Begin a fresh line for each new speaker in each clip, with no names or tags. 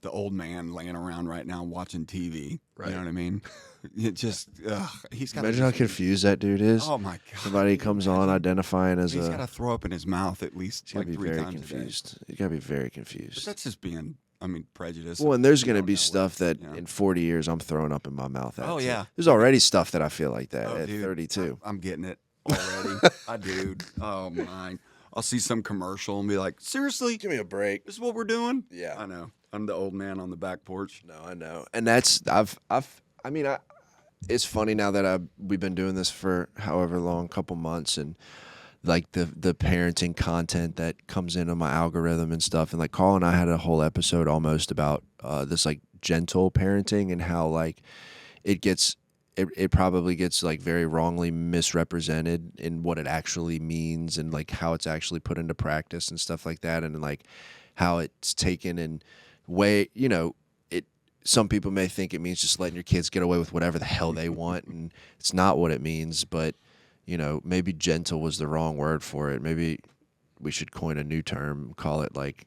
the old man laying around right now watching TV.
Right.
You know what I mean? It just he's got.
Imagine how confused that dude is.
Oh my god!
Somebody comes on identifying as
he's got to throw up in his mouth at least like 3 times
confused.
a day.
You gotta be very confused.
But that's just being, prejudice.
Well, and there's going to be stuff that in 40 years I'm throwing up in my mouth.
Yeah.
There's already stuff that I feel like that at
dude,
32.
I'm getting it already. I do. Oh, my. I'll see some commercial and be like, seriously?
Give me a break.
This is what we're doing?
Yeah.
I know. I'm the old man on the back porch.
No, I know. And that's, it's funny now that we've been doing this for however long, couple months, and like the parenting content that comes into my algorithm and stuff. And like Karl and I had a whole episode almost about this like gentle parenting and how like it probably gets like very wrongly misrepresented in what it actually means and like how it's actually put into practice and stuff like that. And like how it's taken in way, some people may think it means just letting your kids get away with whatever the hell they want. And it's not what it means, but maybe gentle was the wrong word for it. Maybe we should coin a new term, call it like,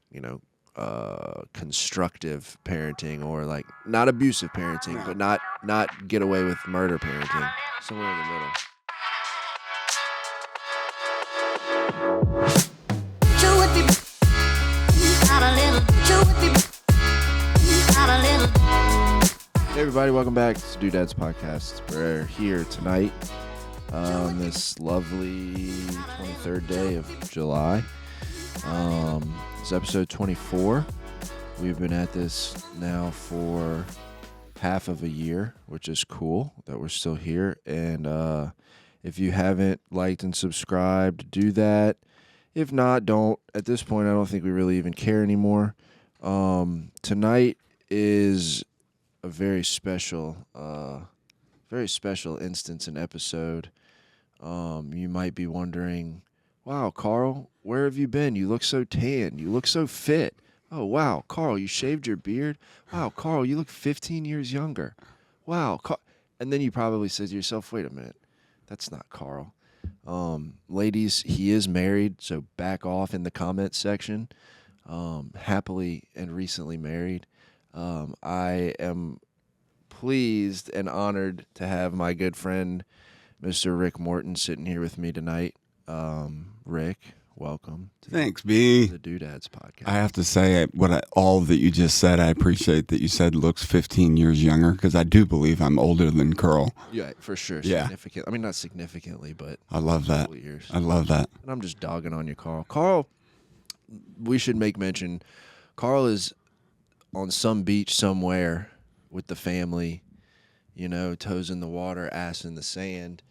constructive parenting, or like not abusive parenting, but not get away with murder parenting. Somewhere in the middle. Hey everybody, welcome back to Doodads Podcast. We're here tonight on this lovely 23rd day of July. It's episode 24. We've been at this now for half of a year, which is cool that we're still here. And if you haven't liked and subscribed, do that. If not, don't. At this point, I don't think we really even care anymore. Tonight is a very special instance and episode. You might be wondering, wow, Karl, where have you been? You look so tan. You look so fit. Oh, wow, Karl, you shaved your beard? Wow, Karl, you look 15 years younger. Wow. And then you probably said to yourself, wait a minute, that's not Karl. Ladies, he is married, so back off in the comment section. Happily and recently married. I am pleased and honored to have my good friend, Mr. Rick Morton, sitting here with me tonight. Rick, welcome to
Thanks, B.
the Doodads Podcast.
I have to say, all that you just said, I appreciate that you said looks 15 years younger, because I do believe I'm older than Karl.
Yeah, for sure.
Yeah.
Significant. I mean, not significantly, but
I love that.
Years.
I love that.
And I'm just dogging on you, Karl. Karl, we should make mention, Karl is on some beach somewhere with the family, toes in the water, ass in the sand,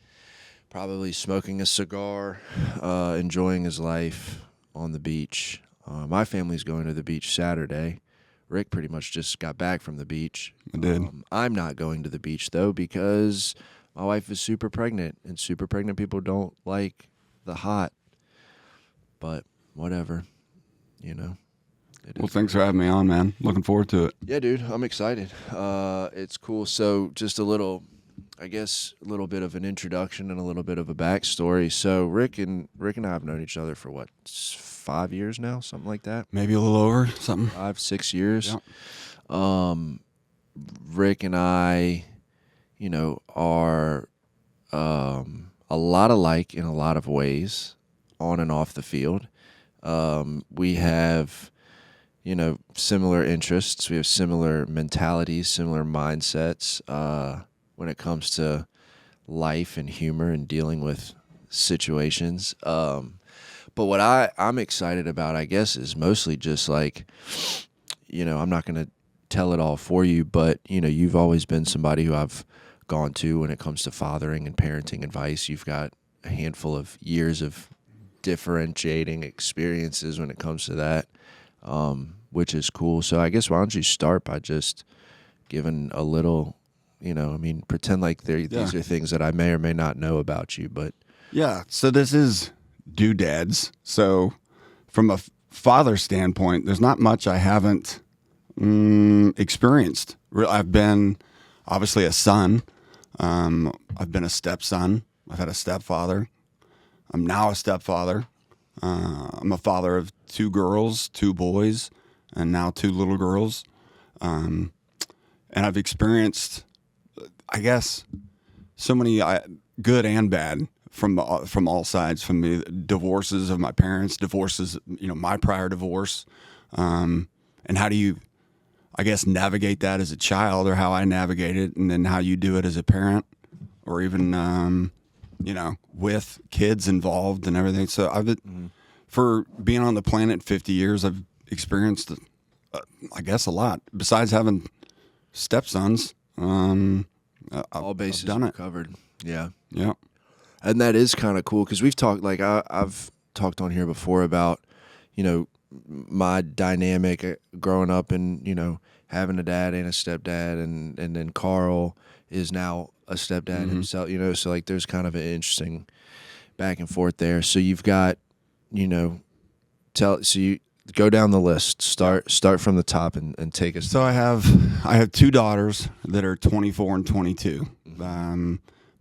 probably smoking a cigar, enjoying his life on the beach. My family's going to the beach Saturday. Rick pretty much just got back from the beach.
I did.
I'm not going to the beach, though, because my wife is super pregnant, and super pregnant people don't like the hot. But whatever,
Well, thanks for having me on, man. Looking forward to it.
Yeah, dude, I'm excited. It's cool. So just a little bit of an introduction and a little bit of a backstory. So Rick and I have known each other for 5 years now, something like that.
Maybe a little over, something.
5-6 years.
Yeah.
Rick and I, are a lot alike in a lot of ways, on and off the field. We have, similar interests. We have similar mentalities, similar mindsets when it comes to life and humor and dealing with situations. But what I'm excited about, I guess, is mostly just like, I'm not going to tell it all for you, but, you've always been somebody who I've gone to when it comes to fathering and parenting advice. You've got a handful of years of differentiating experiences when it comes to that, which is cool. So I guess why don't you start by just giving a little, pretend like these are things that I may or may not know about you, but
yeah. So this is Doodads. So from a father standpoint, there's not much I haven't experienced. I've been obviously a son. I've been a stepson. I've had a stepfather. I'm now a stepfather. I'm a father of 2 girls, 2 boys, and now 2 little girls. And I've experienced, I guess, so many good and bad from all sides. From the divorces of my parents, divorces, my prior divorce, and how do you, I guess, navigate that as a child, or how I navigate it, and then how you do it as a parent, or even with kids involved and everything. So for being on the planet 50 years, I've experienced, I guess, a lot. Besides having stepsons,
all bases
done it.
covered. Yeah.
Yeah.
And that is kind of cool because we've talked, like I've talked on here before about, my dynamic growing up and, having a dad and a stepdad, and then Karl is now a stepdad himself, so like there's kind of an interesting back and forth there. So you've got, so you go down the list, start from the top and take us.
So I have two daughters that are 24 and 22.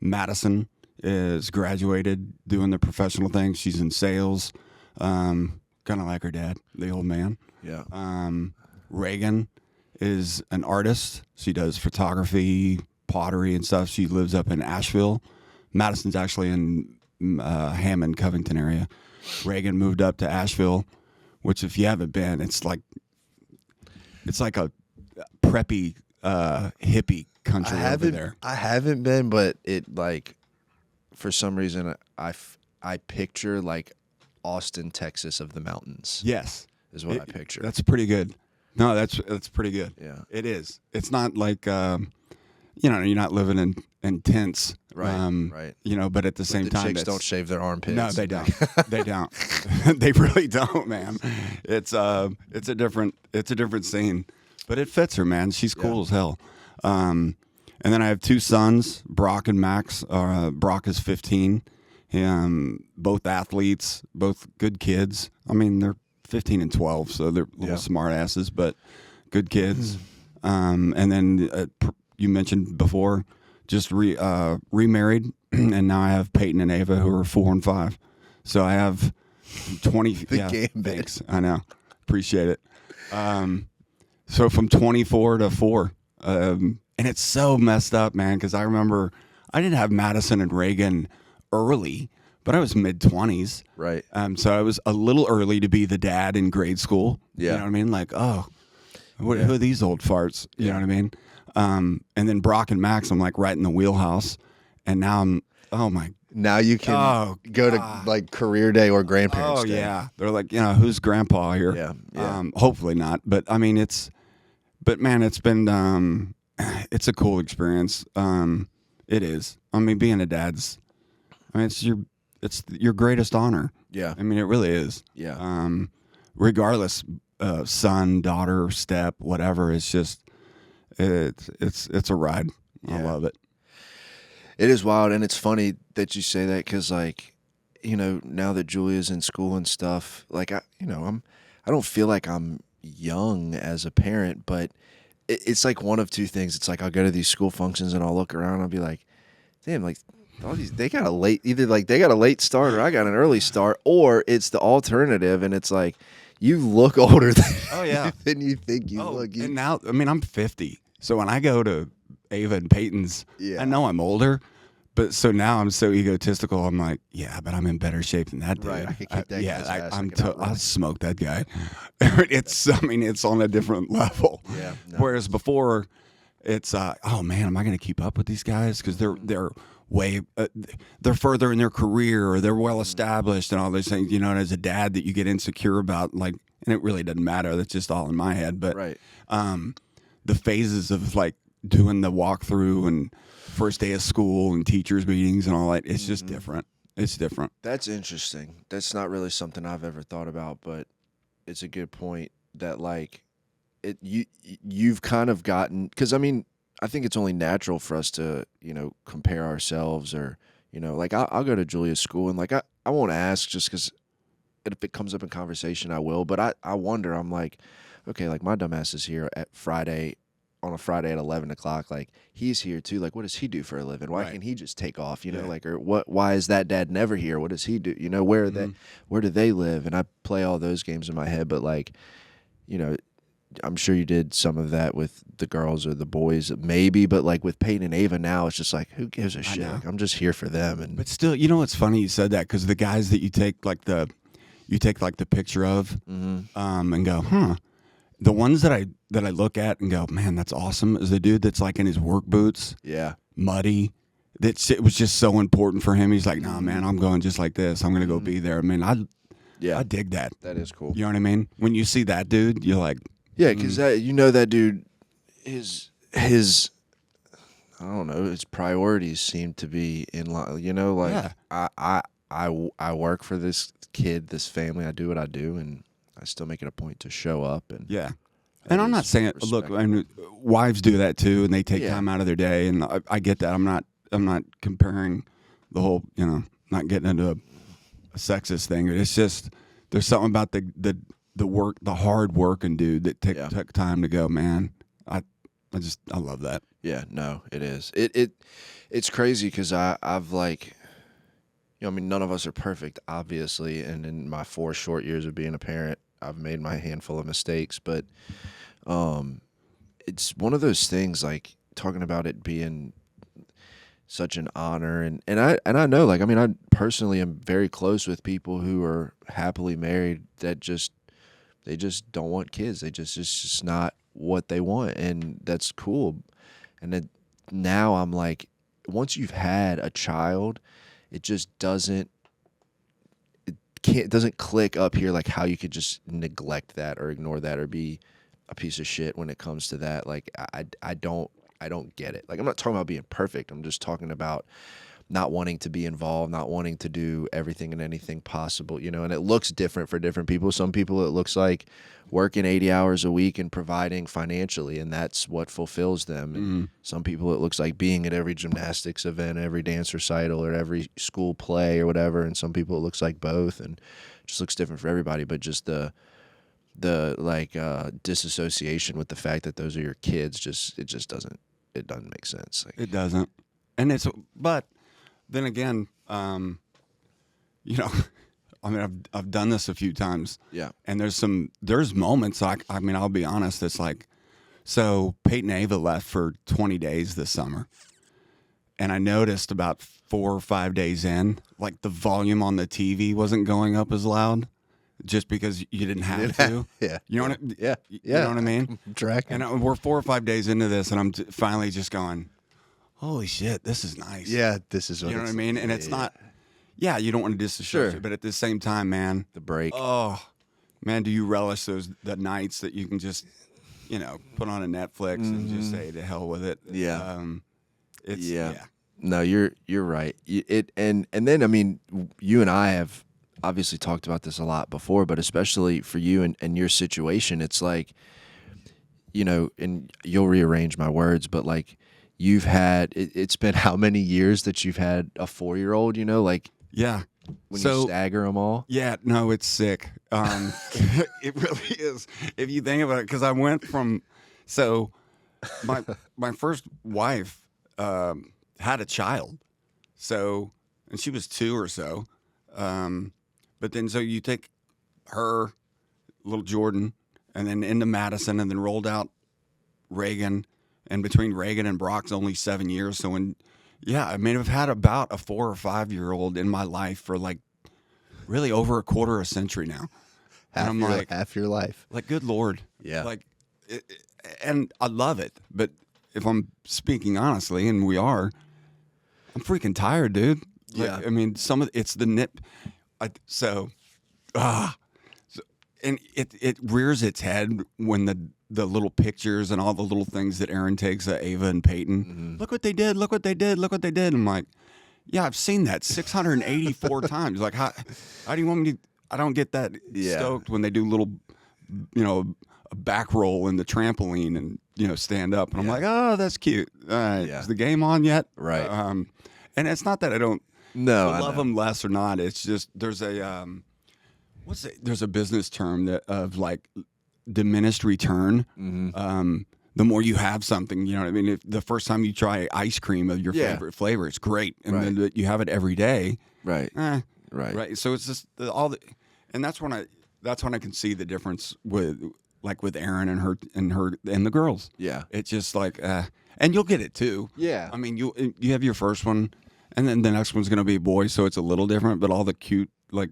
Madison is graduated doing the professional thing. She's in sales, kind of like her dad, the old man.
Yeah.
Reagan is an artist. She does photography, pottery, and stuff. She lives up in Asheville. Madison's actually in Hammond, Covington area. Reagan moved up to Asheville, which, if you haven't been, it's like a preppy hippie country over there.
I haven't been, but it, like, for some reason I picture like Austin, Texas of the mountains.
Yes,
is what I picture.
That's pretty good. No, that's pretty good.
Yeah,
it is. It's not like you're not living in tents,
right? Right.
But at the same time,
chicks don't shave their armpits.
No, they don't. They don't. They really don't, man. It's a different scene, but it fits her, man. She's cool as hell. And then I have two sons, Brock and Max. Brock is 15. Both athletes, both good kids. I mean, they're 15 and 12, so they're little smart asses, but good kids. And then you mentioned before, just remarried, and now I have Peyton and Ava, who are 4 and 5. So I have 20. Thanks. I know. Appreciate it. So from 24 to 4. And it's so messed up, man, because I remember I didn't have Madison and Reagan early, but I was mid-20s.
Right.
So I was a little early to be the dad in grade school.
Yeah.
You know what I mean? Like, who are these old farts? You know what I mean? And then Brock and Max, I'm like right in the wheelhouse. And now
now you can go to like career day or grandparents day.
Yeah. They're like, who's grandpa here?
Yeah.
Hopefully not. But I mean, it's been, it's a cool experience. It is. I mean, being a dad's, it's your greatest honor.
Yeah.
I mean, it really is.
Yeah.
Regardless, son, daughter, step, whatever, it's just, it's a ride.
Yeah.
I love it.
It is wild, and it's funny that you say that because, like, now that Julia's in school and stuff, like, I don't feel like I'm young as a parent, but it's like one of two things. It's like I'll go to these school functions and I'll look around and I'll be like, damn, like all these, they got a late start or I got an early start, or it's the alternative, and it's like you look older than you think you look.
And now, I mean, I'm 50, so when I go to Ava and Peyton's, I know I'm older, but so now I'm so egotistical. I'm like, yeah, but I'm in better shape than that dude.
Right, I could kick that guy's ass.
I'll smoke that guy. It's on a different level.
Yeah. No.
Whereas before, it's oh man, am I going to keep up with these guys? Because they're way they're further in their career, or they're well established and all those things. And as a dad, that you get insecure about, like, and it really doesn't matter. That's just all in my head. But
right.
The phases of like doing the walkthrough and first day of school and teachers meetings and all that, it's just different. It's different.
That's interesting. That's not really something I've ever thought about, but it's a good point that, like, you've kind of gotten, because I mean, I think it's only natural for us to, compare ourselves, or, like I'll go to Julia's school and like I won't ask just because if it comes up in conversation I will, but I wonder, I'm like, okay, like my dumbass is here on a Friday at 11 o'clock, like he's here too. Like, what does he do for a living? Why can't he just take off? Like, or why is that dad never here? What does he do? Where do they live? And I play all those games in my head, but like, I'm sure you did some of that with the girls or the boys, maybe, but like with Peyton and Ava now, it's just like, who gives a shit?
know.
Like, I'm just here for them. And
But still, you know what's funny? You said that because the guys that you take like the picture of, and go, huh. The ones that I look at and go, man, that's awesome. Is the dude that's like in his work boots,
yeah,
muddy. It was just so important for him. He's like, nah, man, I'm going just like this. I'm gonna go be there. I mean, I dig that.
that is cool.
You know what I mean? When you see that dude, you're like,
Yeah, because that dude, his I don't know, his priorities seem to be in line. You know, like I work for this kid, this family. I do what I do, and I still make it a point to show up. And
yeah. And I'm not saying, look, I mean, wives do that too, and they take time out of their day, and I get that. I'm not comparing the whole, not getting into a sexist thing. But it's just there's something about the work, the hard working dude that took time to go. Man, I love that.
Yeah, no, it is. It's crazy because I've like, I mean, none of us are perfect, obviously, and in my 4 short years of being a parent, I've made my handful of mistakes, but it's one of those things, like talking about it being such an honor, and I know, like, I mean, I personally am very close with people who are happily married that they just don't want kids. It's just not what they want, and that's cool. And then now I'm like, once you've had a child, it just doesn't click up here like how you could just neglect that or ignore that or be a piece of shit when it comes to that. Like I don't get it. Like, I'm not talking about being perfect. I'm just talking about not wanting to be involved, not wanting to do everything and anything possible, and it looks different for different people. Some people, it looks like working 80 hours a week and providing financially, and that's what fulfills them. And some people, it looks like being at every gymnastics event, every dance recital, or every school play or whatever. And some people, it looks like both, and it just looks different for everybody. But just the disassociation with the fact that those are your kids, it doesn't make sense. Like,
It doesn't. And but then again, I mean, I've done this a few times.
Yeah.
And there's moments, I mean, I'll be honest, it's like, so Peyton and Ava left for 20 days this summer. And I noticed about 4 or 5 days in, like the volume on the TV wasn't going up as loud just because you didn't have to.
Yeah.
You know what
Yeah.
You know what I mean?
I'm tracking.
And we're 4 or 5 days into this, and I'm finally just going, holy shit, this is nice.
Yeah, this is what
You know what I mean? And it's not, you don't want to disassociate,
Sure.
but at the same time, man,
the break.
oh, man, do you relish the nights that you can just, put on a Netflix and just say to hell with it?
Yeah.
Yeah.
No, you're right. And then, I mean, you and I have obviously talked about this a lot before, but especially for you and your situation, it's like, and you'll rearrange my words, but like, you've had, it's been how many years that you've had a 4-year-old, like,
Yeah.
when you stagger them all?
Yeah, no, it's sick. It really is. If you think about it, because I went from, so my first wife had a child, so, and she was 2 or so, but then so you take her, little Jordan, and then into Madison, and then rolled out Reagan, and between Reagan and Brock's only 7 years. So I mean, I've had about a 4 or 5-year-old in my life for like really over a quarter of a century now.
Half your life.
Like, good Lord.
Yeah.
Like, and I love it. But if I'm speaking honestly, and we are, I'm freaking tired, dude. Like,
Yeah.
I mean, it's the nip. And it rears its head when the little pictures and all the little things that Aaron takes of Ava and Peyton.
Mm-hmm.
Look what they did. Look what they did. Look what they did. I'm like, yeah, I've seen that 684 times. Like, how do you want me to? I don't get that stoked when they do little, a back roll in the trampoline and stand up. And I'm like, oh, that's cute. All right, is the game on yet?
Right.
And it's not that I don't love them less or not. It's just there's a there's a business term of like diminished return.
Mm-hmm.
The more you have something, you know what I mean? If the first time you try ice cream of your favorite flavor, it's great. And then you have it every day.
Right.
Right. So it's just and that's when I can see the difference with like with Aaron and the girls.
Yeah.
It's just like, and you'll get it too.
Yeah.
I mean, you have your first one, and then the next one's gonna be a boy, so it's a little different. But all the cute, like,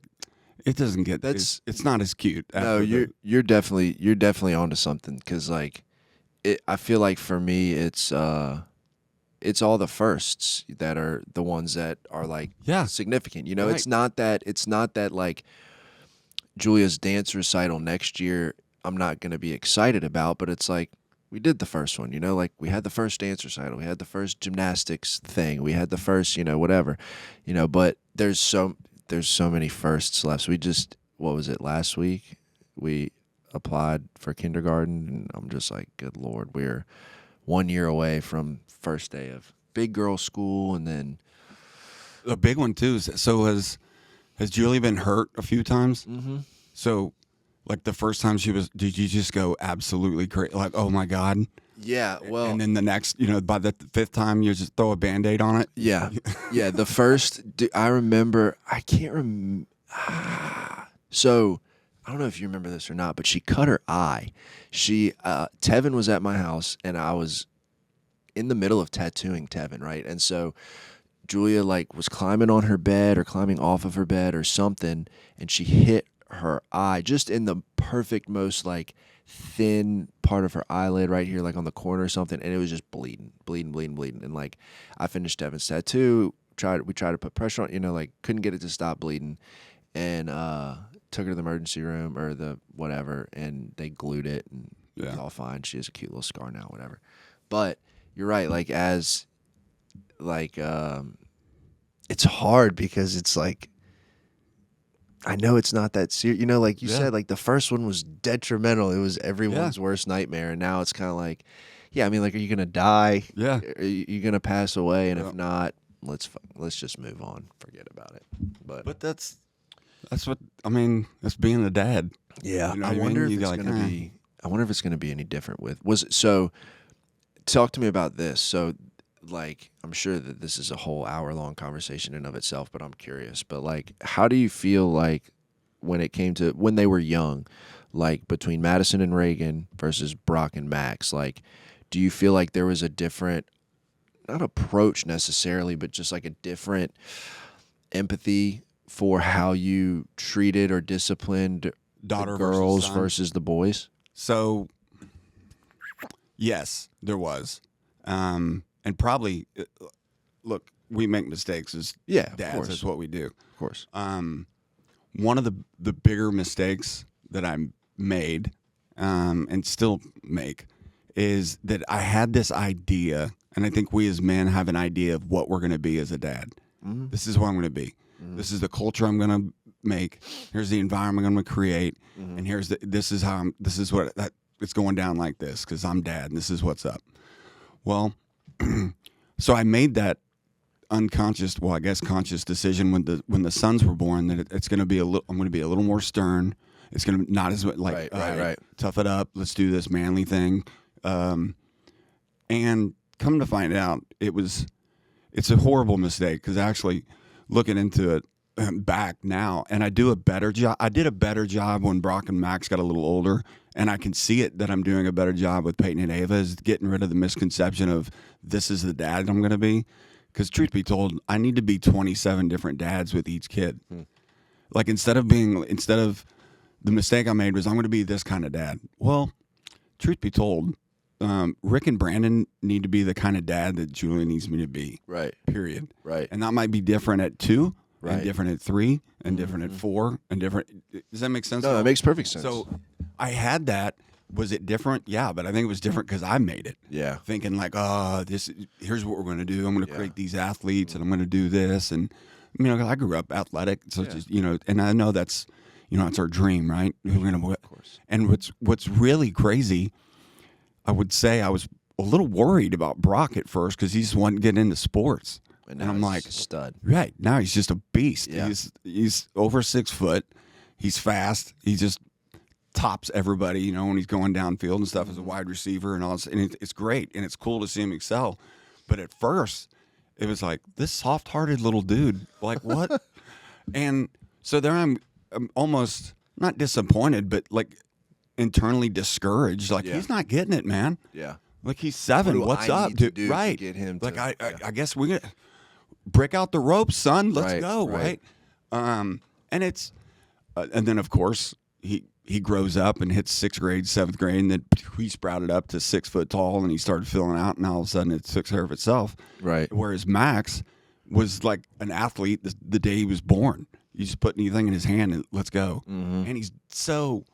it doesn't get. It's not as cute.
No, you're definitely onto something, because like, I feel like for me it's all the firsts that are the ones that are like significant. You know,
Right.
it's not that like Julia's dance recital next year I'm not going to be excited about, but it's like we did the first one, you know, like we had the first dance recital, we had the first gymnastics thing, we had the first, you know, whatever, you know, but there's so many firsts left. So we just, what was it, last week we applied for kindergarten, and I'm just like, good Lord, we're 1 year away from first day of big girl school. And then
a big one too. So has Julie been hurt a few times?
Mm-hmm.
So, like the first time did you just go absolutely crazy? Like, oh my God.
Yeah, well,
and then the next, you know, by the fifth time, you just throw a Band-Aid on it.
Yeah, yeah. The first, I remember. I can't remember. So I don't know if you remember this or not, but she cut her eye. Tevin was at my house, and I was in the middle of tattooing Tevin, right? And so Julia like was climbing on her bed or climbing off of her bed or something, and she hit her eye just in the perfect, most like thin part of her eyelid right here, like on the corner or something, and it was just bleeding. And like I finished Tevin's tattoo, we tried to put pressure on, you know, like couldn't get it to stop bleeding, and took her to the emergency room or the whatever, and they glued it, and it was all fine. She has a cute little scar now, whatever. But you're right, like it's hard because it's like, I know it's not that serious. You know, like you said, like the first one was detrimental. It was everyone's worst nightmare. And now it's kind of like, yeah, I mean, like, are you going to die?
Yeah.
Are you going to pass away? And if not, let's just move on. Forget about it. But
that's what, I mean, that's being a dad.
Yeah.
You know
I wonder if it's going to be any different so talk to me about this. So, like, I'm sure that this is a whole hour-long conversation in of itself, but I'm curious. But, like, how do you feel like when it came to when they were young, like between Madison and Reagan versus Brock and Max? Like, do you feel like there was a different, not approach necessarily, but just like a different empathy for how you treated or disciplined the girls versus the boys?
So, yes, there was. And probably, look, we make mistakes as dads.
Of course.
That's what we do.
Of course.
One of the bigger mistakes that I made and still make is that I had this idea, and I think we as men have an idea of what we're going to be as a dad. Mm-hmm. This is what I'm going to be. Mm-hmm. This is the culture I'm going to make. Here's the environment I'm going to create, and this is what it's going down like this because I'm dad, and this is what's up. Well, so I made that conscious decision when the sons were born that it's going to be I'm going to be a little more stern. It's going to not as like right. Tough it up. Let's do this manly thing. And come to find out, it's a horrible mistake because actually looking into it back now, and I do a better job. I did a better job when Brock and Max got a little older, and I can see it that I'm doing a better job with Peyton and Ava is getting rid of the misconception of this is the dad I'm going to be. Because truth be told, I need to be 27 different dads with each kid. Like instead of the mistake I made was I'm going to be this kind of dad. Well, truth be told, Rick and Brandon need to be the kind of dad that Julia needs me to be.
Right.
Period.
Right.
And that might be different at 2.
Right.
And different at 3, and different at 4, and different. Does that make sense?
No, that makes perfect sense.
So I had that. Was it different? Yeah, but I think it was different because I made it.
Yeah. Thinking
like, here's what we're going to do. I'm going to create these athletes, and I'm going to do this. And, you know, I grew up athletic, so just, you know, and I know that's, you know, it's our dream, right? Of course. And what's really crazy, I would say I was a little worried about Brock at first because he just wanted to get into sports. And I'm like,
stud.
Right. Now he's just a beast.
Yeah.
He's over 6 foot. He's fast. He just tops everybody, you know, when he's going downfield and stuff as a wide receiver and all this. And it's great. And it's cool to see him excel. But at first, it was like, this soft-hearted little dude. Like, what? And so there I'm almost not disappointed, but like internally discouraged. Like,
Yeah.
he's not getting it, man.
Yeah.
Like, he's 7.
What do
What's
I
up,
need to
dude?
do to
Right.
get him
like,
to-
I guess we're going to break out the ropes, son. Let's
Right,
go,
right.
right? And it's, and then, of course, he grows up and hits 6th grade, 7th grade, and then he sprouted up to 6 foot tall, and he started filling out, and all of a sudden it took care of itself.
Right.
Whereas Max was like an athlete the day he was born. You just put anything in his hand and let's go.
Mm-hmm.
And he's so,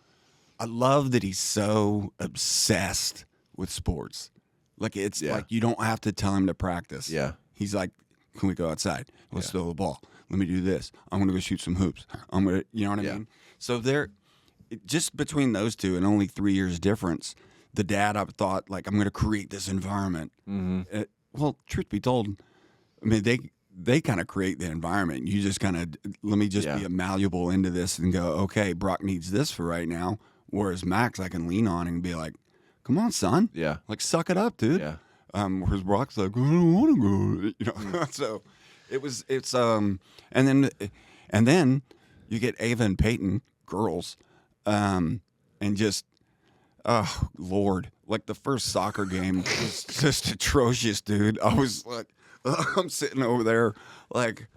I love that he's so obsessed with sports. Like, it's
Yeah.
like you don't have to tell him to practice.
Yeah.
He's like, can we go outside? Let's
Yeah.
throw the ball. Let me do this. I'm going to go shoot some hoops. I'm going to, you know what I
Yeah.
mean? So just between those two and only 3 years difference, the dad, I thought, like, I'm going to create this environment.
Mm-hmm.
Well, truth be told, I mean, they kind of create the environment. You just kind of, let me just
Yeah.
be malleable into this and go, okay, Brock needs this for right now. Whereas Max, I can lean on and be like, come on, son.
Yeah.
Like, suck it up, dude.
Yeah.
Whereas Brock's like, I don't want to go. You know, so and then you get Ava and Peyton, girls, and just, oh Lord, like the first soccer game was just atrocious, dude. I was like, I'm sitting over there, like,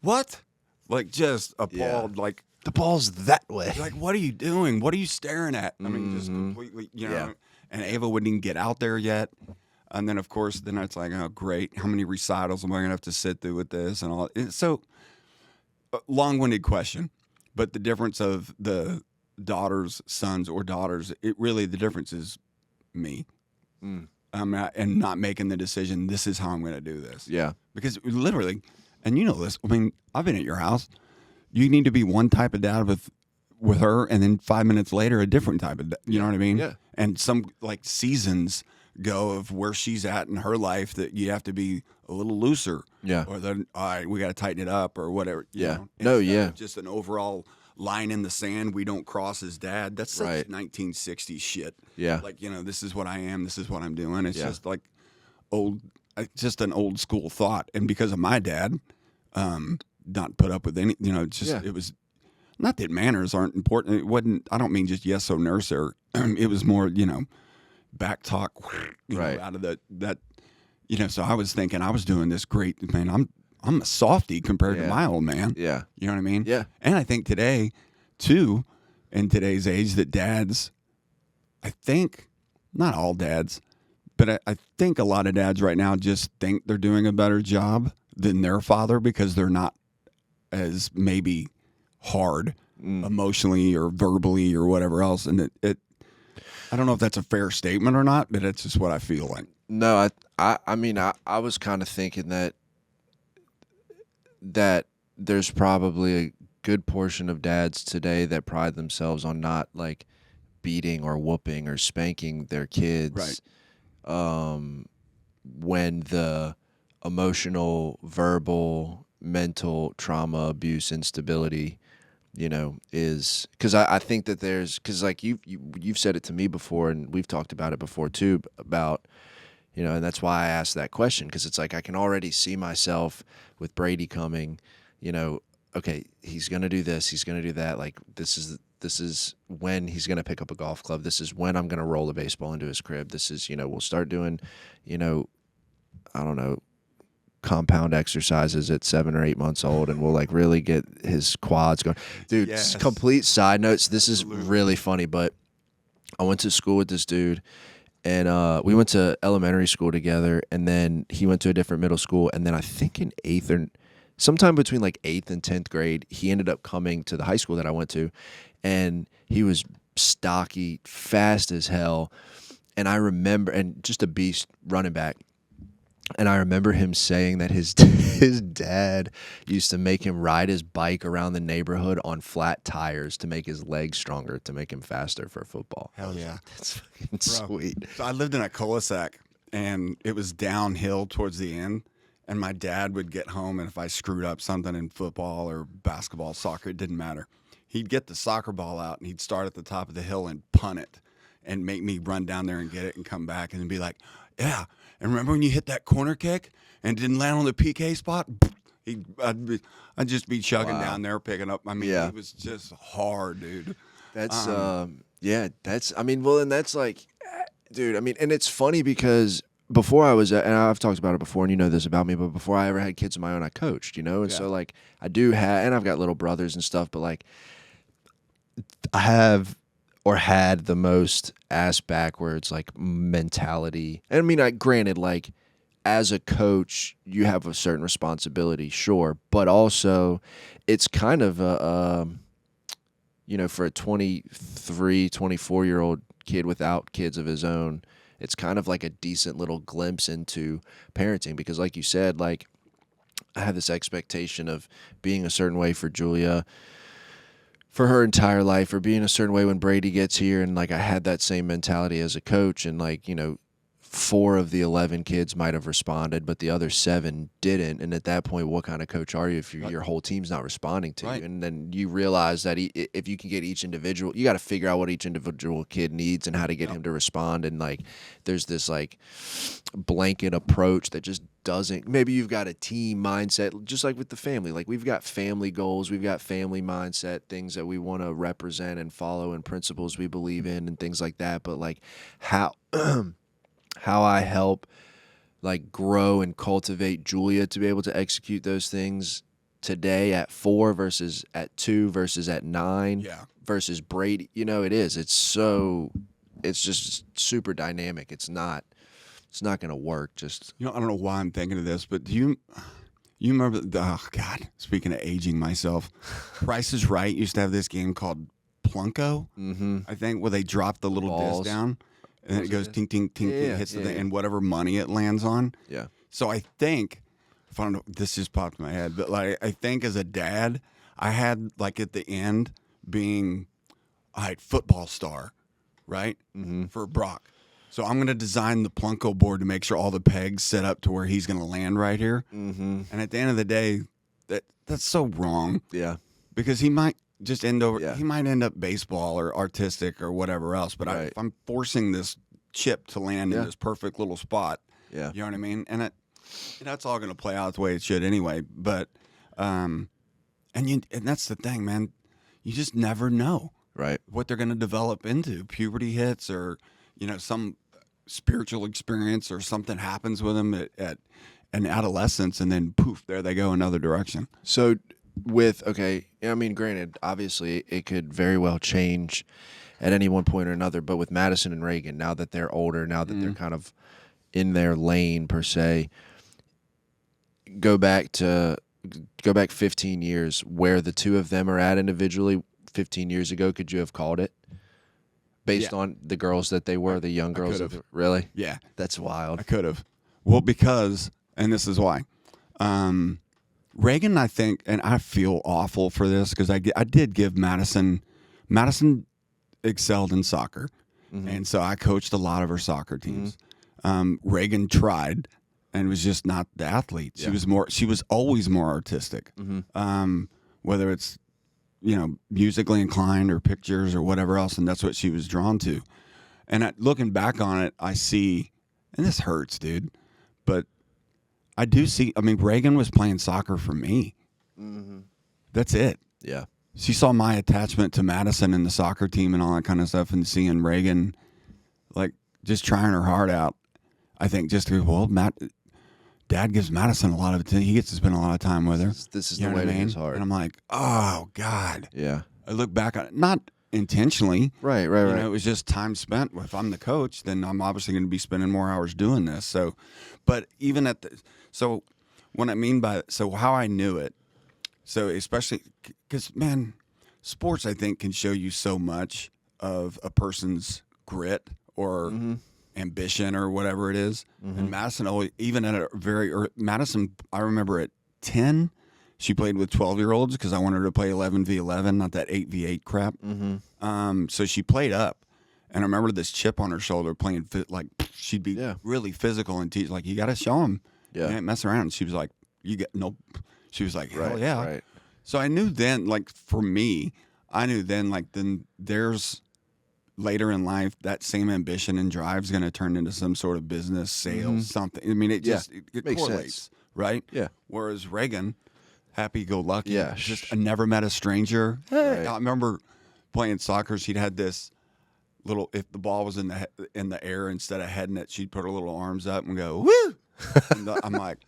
what? Like, just appalled, like,
The ball's that way.
like, what are you doing? What are you staring at? I mean, just completely, you know.
Yeah.
And Ava wouldn't even get out there yet. And then, of course, then it's like, oh, great. How many recitals am I going to have to sit through with this and all? So, long-winded question. But the difference of the sons or daughters, the difference is me. And not making the decision, this is how I'm going to do this.
Yeah.
Because literally, and you know this, I mean, I've been at your house. You need to be one type of dad with her, and then 5 minutes later, a different type of dad. You know what I mean?
Yeah.
And some, like, seasons go of where she's at in her life that you have to be a little looser.
Yeah.
Or then, all right, we got to tighten it up or whatever. you
Yeah.
know?
No,
Instead
yeah.
of just an overall line in the sand, we don't cross as dad. That's such
Right.
1960s shit.
Yeah.
Like, you know, this is what I am. This is what I'm doing. It's
Yeah.
just like just an old school thought. And because of my dad, not put up with any, you know, just,
Yeah.
it was not that manners aren't important. It wasn't, I don't mean just yes, so nurse or it was more, you know, back talk, you
Right.
know, out of that, you know, so I was thinking I was doing this great, man. I'm a softie compared to
Yeah.
my old man.
Yeah.
You know what I mean?
Yeah.
And I think today, too, in today's age, that dads, I think, not all dads, but I think a lot of dads right now just think they're doing a better job than their father because they're not as maybe hard emotionally or verbally or whatever else. And it I don't know if that's a fair statement or not, but it's just what I feel like.
No, I mean, I was kind of thinking that there's probably a good portion of dads today that pride themselves on not like beating or whooping or spanking their kids.
Right.
When the emotional, verbal, mental trauma, abuse, instability, you know, is because I think that because like you've said it to me before, and we've talked about it before too, about, you know, and that's why I asked that question, because it's like I can already see myself with Brady coming, you know, okay, he's gonna do this, he's gonna do that, like this is when he's gonna pick up a golf club, this is when I'm gonna roll a baseball into his crib, this is, you know, we'll start doing, you know, I don't know, compound exercises at 7 or 8 months old, and we'll like really get his quads going. Dude,
Yes.
complete side notes. This is really funny, but I went to school with this dude, and we went to elementary school together, and then he went to a different middle school, and then I think in 8th or sometime between like 8th and 10th grade, he ended up coming to the high school that I went to, and he was stocky, fast as hell, and I remember, and just a beast running back. And I remember him saying that his dad used to make him ride his bike around the neighborhood on flat tires to make his legs stronger, to make him faster for football.
Hell yeah.
That's fucking sweet.
So I lived in a cul-de-sac, and it was downhill towards the end. And my dad would get home, and if I screwed up something in football or basketball, soccer, it didn't matter. He'd get the soccer ball out, and he'd start at the top of the hill and punt it and make me run down there and get it and come back and be like, yeah. And remember when you hit that corner kick and didn't land on the PK spot? I'd just be chugging
Wow.
down there picking up. I mean,
Yeah.
It was just hard, dude.
That's Yeah, and that's like, dude, and it's funny because before I was, and I've talked about it before, and you know this about me, but before I ever had kids of my own, I coached, and
Yeah.
so like I do have, and I've got little brothers and stuff, but like I have or had the most ass backwards like mentality. And I mean, granted, like as a coach, you have a certain responsibility, sure, but also it's kind of for a 23, 24-year-old kid without kids of his own, it's kind of like a decent little glimpse into parenting because, like you said, like I have this expectation of being a certain way for Julia for her entire life or being a certain way when Brady gets here. And like I had that same mentality as a coach, and like, 4 of the 11 kids might have responded, but the other 7 didn't. And at that point, what kind of coach are you if your whole team's not responding to you? And then you realize that if you can get each individual, you got to figure out what each individual kid needs and how to get him to respond. And like, there's this like blanket approach that just doesn't. Maybe you've got a team mindset, just like with the family. Like we've got family goals, we've got family mindset, things that we want to represent and follow, and principles we believe in, and things like that. But like how I help like grow and cultivate Julia to be able to execute those things today at 4 versus at 2 versus at 9 versus Brady. It's just super dynamic. It's not going to work. Just
I don't know why I'm thinking of this, but do you remember oh God, speaking of aging myself, Price is Right used to have this game called Plunko, I think, where they drop the little
balls.
disc down. And then it goes ting, ting, ting, ting, hits the thing, and whatever money it lands on.
Yeah.
So I think, if I don't know, this just popped in my head, but like I think as a dad, I had like at the end being, all right, football star, right? For Brock. So I'm going to design the Plunko board to make sure all the pegs set up to where he's going to land right here. And at the end of the day, that's so wrong.
Yeah.
Because he might just he might end up baseball or artistic or whatever else. But if I'm forcing this chip to land in this perfect little spot, you know what I mean? And that's all going to play out the way it should anyway. But and that's the thing, man. You just never know what they're going to develop into. Puberty hits, or some spiritual experience, or something happens with them at an adolescence, and then poof, there they go another direction.
So granted, obviously it could very well change at any one point or another, but with Madison and Reagan, now that they're older, now that they're kind of in their lane per se, go back 15 years where the two of them are at individually 15 years ago, could you have called it? Based on the girls that they were, the young girls? Really?
Yeah.
That's wild.
I could have. Well, because, and this is why, Reagan, I think, and I feel awful for this because I did give Madison excelled in soccer, and so I coached a lot of her soccer teams. Reagan tried and was just not the athlete. She was always more artistic, whether it's musically inclined or pictures or whatever else, and that's what she was drawn to. And looking back on it, I see, and this hurts, dude, but I do see. I mean, Reagan was playing soccer for me. That's it.
Yeah.
She saw my attachment to Madison and the soccer team and all that kind of stuff, and seeing Reagan, like, just trying her heart out. I think just to go, well, Dad gives Madison a lot of attention. He gets to spend a lot of time with her.
This is the way to his heart.
And I'm like, oh, God.
Yeah.
I look back on it, not intentionally.
Right.
It was just time spent. If I'm the coach, then I'm obviously going to be spending more hours doing this. So, but even so what I mean by, so how I knew it, so especially because, man, sports, I think, can show you so much of a person's grit or ambition or whatever it is. And Madison always, even at a very early, Madison, I remember at 10, she played with 12-year-olds because I wanted her to play 11v11, not that 8v8 crap. So she played up. And I remember this chip on her shoulder playing like she'd be really physical and teach, like, you got to show them. You can't mess around. And she was like, nope. She was like, hell yeah.
Right.
So I knew then, like, for me, then there's later in life, that same ambition and drive is going to turn into some sort of business, sales, something. I mean, it just it
makes
correlates,
sense.
Right?
Yeah.
Whereas Reagan, happy-go-lucky,
Yeah.
just I never met a stranger. Hey. I remember playing soccer. She'd had this little. If the ball was in the air, instead of heading it, she'd put her little arms up and go woo. And I'm like,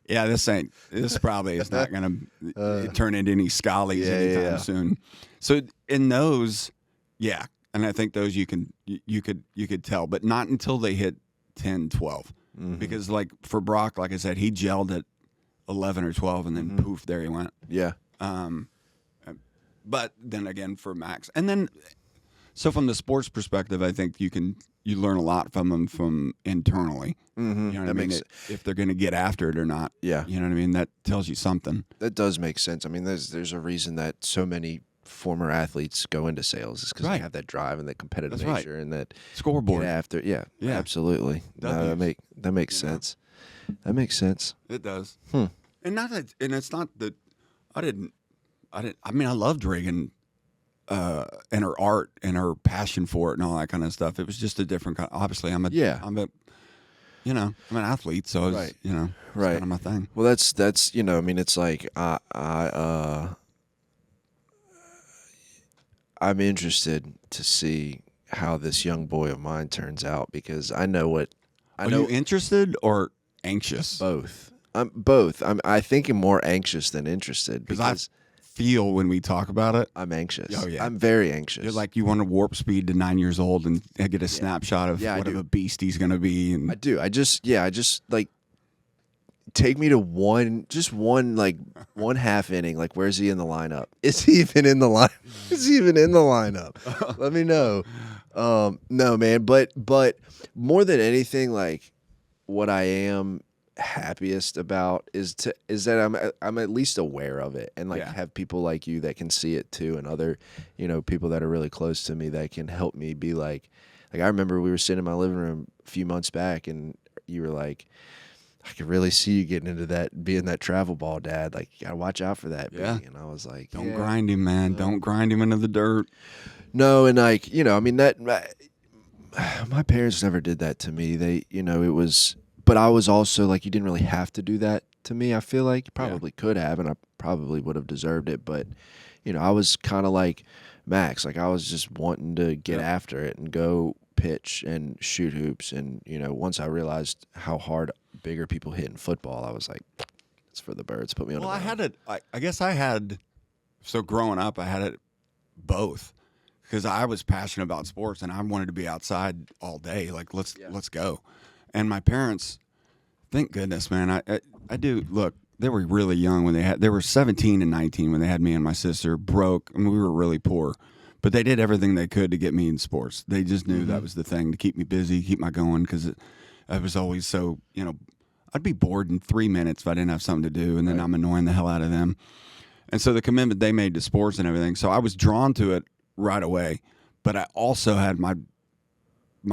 yeah, this probably is not going to turn into any scollies anytime soon. So in those, yeah, and I think those you could tell, but not until they hit 10, 12. Because like for Brock, like I said, he gelled at 11 or 12, and then poof, there he went.
Yeah.
But then again, for Max, and then so from the sports perspective, I think you learn a lot from them from internally. You know what I mean? If they're going to get after it or not.
Yeah.
You know what I mean? That tells you something.
That does make sense. I mean, there's a reason that so many former athletes go into sales is because they have that drive and that competitive nature and that
scoreboard
after. Yeah, absolutely. No, that makes sense. That makes sense.
It does. And it's not that I didn't. I mean, I loved Reagan and her art and her passion for it and all that kind of stuff. It was just a different kind. Obviously, I'm an athlete, so it's, it's kind of my thing.
Well, that's I mean, it's like I'm interested to see how this young boy of mine turns out because I know what I know.
Are you interested or anxious?
Both. I'm both. I think I'm more anxious than interested because
I feel when we talk about it,
I'm anxious.
Oh yeah,
I'm very anxious.
You're like you want to warp speed to 9 years old and get a snapshot of what of a beast he's going to be. And
I do. I just like take me to one half inning. Like, where's he in the lineup? Is he even in the line? Is he even in the lineup? Let me know. No, man. But more than anything, like what I am happiest about is that I'm at least aware of it and have people like you that can see it too, and other people that are really close to me that can help me be like I remember we were sitting in my living room a few months back and you were like, I could really see you getting into that, being that travel ball dad. Like, you gotta watch out for that.
Yeah.
Baby. And I was like,
don't grind him, man. Don't grind him into the dirt.
No, and like I mean that my parents never did that to me. They it was. But I was also like, you didn't really have to do that to me. I feel like you probably could have, and I probably would have deserved it. But, I was kind of like Max. Like, I was just wanting to get after it and go pitch and shoot hoops. And, once I realized how hard bigger people hit in football, I was like, it's for the birds. Put me on the mound.
I guess I had, so growing up, I had it both. Because I was passionate about sports, and I wanted to be outside all day. Like, let's go. And my parents, thank goodness, man. I do look. They were really young when they were 17 and 19 when they had me and my sister. Broke. I mean, we were really poor, but they did everything they could to get me in sports. They just knew that was the thing to keep me busy, keep my going. Because I was always so I'd be bored in 3 minutes if I didn't have something to do, and then I'm annoying the hell out of them. And so the commitment they made to sports and everything. So I was drawn to it right away. But I also had my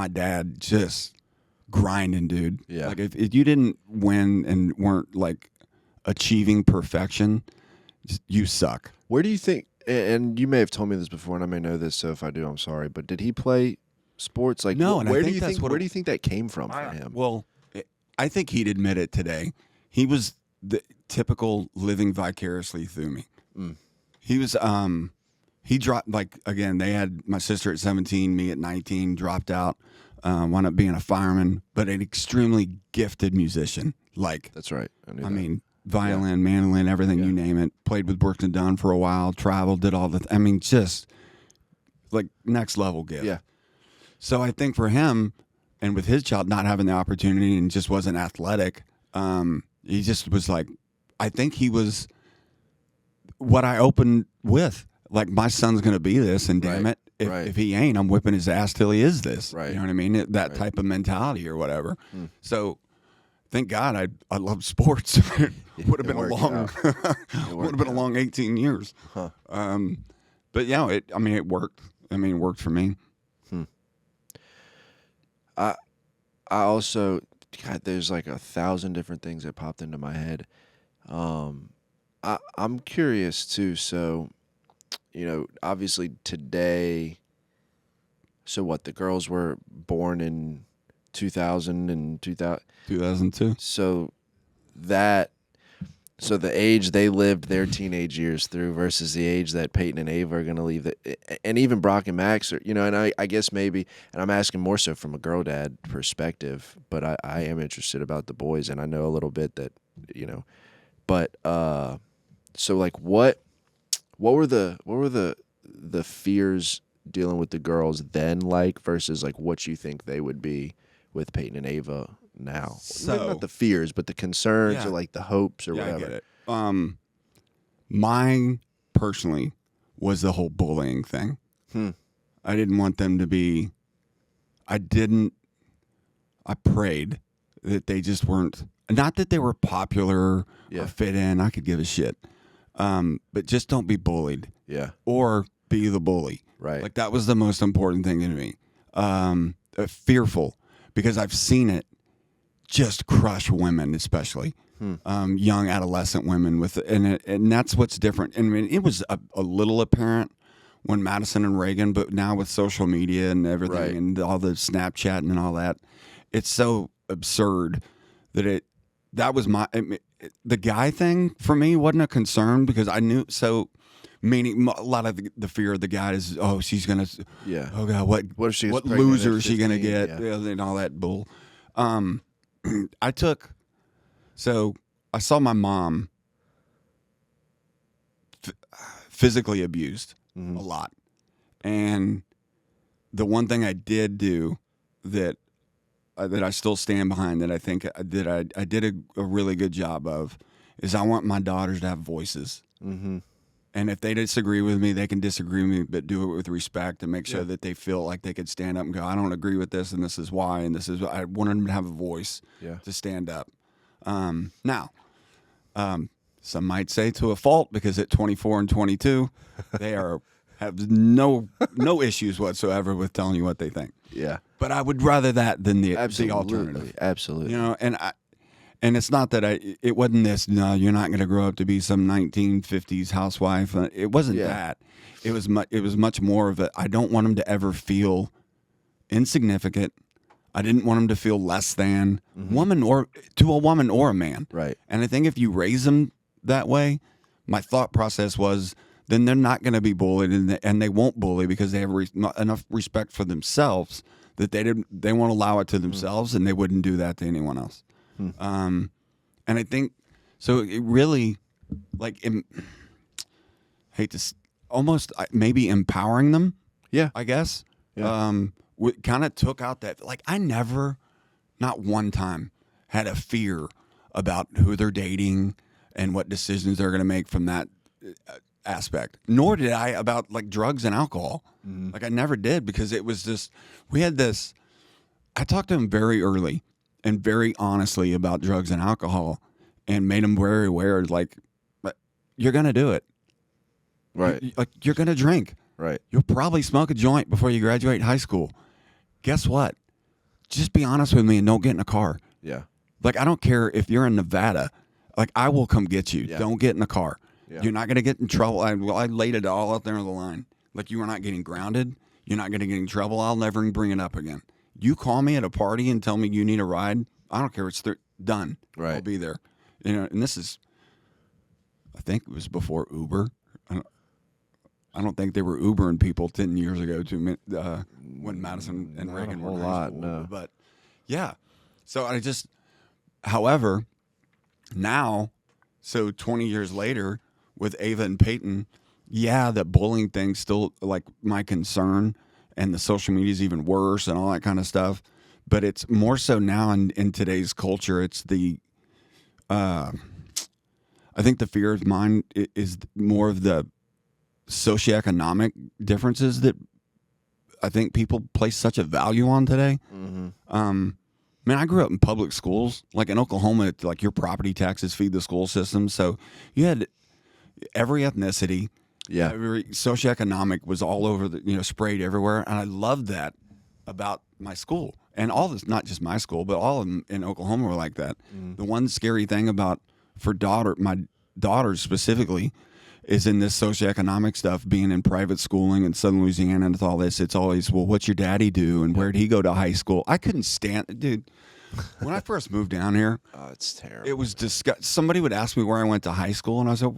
dad just grinding, dude.
Yeah.
Like if you didn't win and weren't like achieving perfection, you suck.
Where do you think? And you may have told me this before, and I may know this, so if I do, I'm sorry. But did he play sports? Like,
no. And
where
I
do
think
you
that's
think? Where do you think that came from for him?
Well, I think he'd admit it today. He was the typical living vicariously through me. He was. He dropped, like, again, they had my sister at 17, me at 19, dropped out, wound up being a fireman, but an extremely gifted musician. Like,
that's right.
I mean, violin, mandolin, everything, you name it. Played with Brooks and Dunn for a while, traveled, did all the, I mean, just like next level gift.
Yeah.
So I think for him, and with his child not having the opportunity and just wasn't athletic, he just was like, I think he was what I opened with. Like, my son's going to be this, and damn it, if he ain't, I'm whipping his ass till he is this. Right. You know what I mean? That type of mentality or whatever. So, thank God I love sports. Would have been a long 18 years.
Huh.
But yeah, it worked. I mean, it worked for me.
I also, God, there's like 1,000 different things that popped into my head. I'm curious too. So, obviously today, so what, the girls were born in 2000 and 2002. So So the age they lived their teenage years through versus the age that Peyton and Ava are going to leave, and even Brock and Max are, and I guess maybe, and I'm asking more so from a girl dad perspective, but I am interested about the boys, and I know a little bit that, but so like what were the fears dealing with the girls then like versus like what you think they would be with Peyton and Ava now?
So,
not the fears, but the concerns
Yeah.
or like the hopes or
Yeah,
whatever.
I get it. Mine personally was the whole bullying thing. I didn't want them to be. I prayed that they just weren't. Not that they were popular or fit in. I could give a shit. But just don't be bullied.
Yeah.
Or be the bully.
Right.
Like that was the most important thing to me. Fearful because I've seen it just crush women, especially young adolescent women and that's what's different. I mean, it was a little apparent when Madison and Reagan, but now with social media and everything
Right.
and all the Snapchatting and all that, it's so absurd that that was the guy thing for me wasn't a concern because I knew so. Meaning a lot of the fear of the guy is, oh, she's gonna, oh god, what
if she gets
what
pregnant
loser
at
is she gonna
15?
get,
Yeah.
and all that bull. I saw my mom physically abused a lot, and the one thing I did do that I still stand behind that I think that I did a really good job of is I want my daughters to have voices.
Mm-hmm.
And if they disagree with me, they can disagree with me, but do it with respect and make sure that they feel like they could stand up and go, I don't agree with this, and this is why, and this is I want them to have a voice to stand up. Now, some might say to a fault because at 24 and 22, they have no issues whatsoever with telling you what they think.
Yeah.
But I would rather that than the
Absolutely.
alternative.
Absolutely.
And it's not that it wasn't this, no, you're not going to grow up to be some 1950s housewife. It wasn't that. It was much more of I don't want them to ever feel insignificant. I didn't want them to feel less than woman or to a woman or a man.
Right.
And I think if you raise them that way, my thought process was then they're not going to be bullied and they won't bully because they have enough respect for themselves that they won't allow it to themselves and they wouldn't do that to anyone else. And I think so. It really, like, almost maybe empowering them.
Yeah,
I guess.
Yeah.
Kind of took out that. Like, I never, not one time, had a fear about who they're dating and what decisions they're going to make from that aspect. Nor did I about like drugs and alcohol. Like I never did because it was just we had this. I talked to them very early and very honestly about drugs and alcohol and made them very aware, like, you're going to do it.
Right.
You're going to drink.
Right.
You'll probably smoke a joint before you graduate high school. Guess what? Just be honest with me and don't get in a car.
Yeah.
Like, I don't care if you're in Nevada. Like, I will come get you.
Yeah.
Don't get in the car.
Yeah.
You're not going to get in trouble. I laid it all out there on the line. Like, you are not getting grounded. You're not going to get in trouble. I'll never bring it up again. You call me at a party and tell me you need a ride. I don't care. It's done.
Right.
I'll be there. And this is, I think it was before Uber. I don't think they were Ubering people 10 years ago when Madison and
Not
Reagan
a
were
whole
in high
lot,
school.
no.
But yeah. So however, now, so 20 years later with Ava and Peyton, yeah, the bullying thing's still like my concern, and the social media is even worse and all that kind of stuff. But it's more so now in today's culture. It's I think the fear of mine is more of the socioeconomic differences that I think people place such a value on today. Man, I grew up in public schools. Like in Oklahoma, like your property taxes feed the school system. So you had every ethnicity.
Yeah.
Every socioeconomic was all over sprayed everywhere. And I loved that about my school. And all this, not just my school, but all of them in Oklahoma were like that. The one scary thing about my daughters specifically is in this socioeconomic stuff, being in private schooling in Southern Louisiana and all this. It's always, well, what's your daddy do? And where'd he go to high school? I couldn't stand it, dude. When I first moved down here,
Oh, it's terrible.
it was somebody would ask me where I went to high school, and I was like,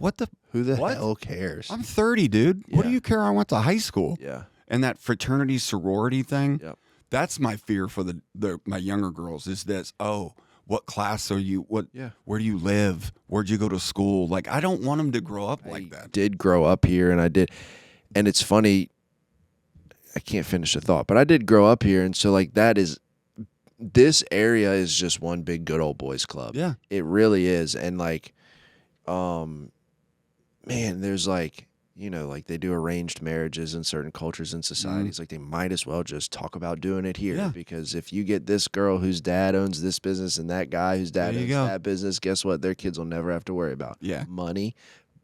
Who the
what?
hell cares?
I'm 30, dude. What do
Yeah.
you care? I went to high school.
Yeah.
And that fraternity sorority thing,
Yep.
that's my fear for my younger girls is this, oh, what class are you?
Yeah.
Where do you live? Where'd you go to school? Like, I don't want them to grow up like that.
Did grow up here, and I did. And it's funny, I can't finish the thought, but I did grow up here, and so like this area is just one big good old boys club.
Yeah.
It really is. And like, man, there's like, like they do arranged marriages in certain cultures and societies. Like they might as well just talk about doing it here.
Yeah.
Because if you get this girl whose dad owns this business and that guy whose dad
There you
owns
go.
that business, guess what? Their kids will never have to worry about
Yeah.
money,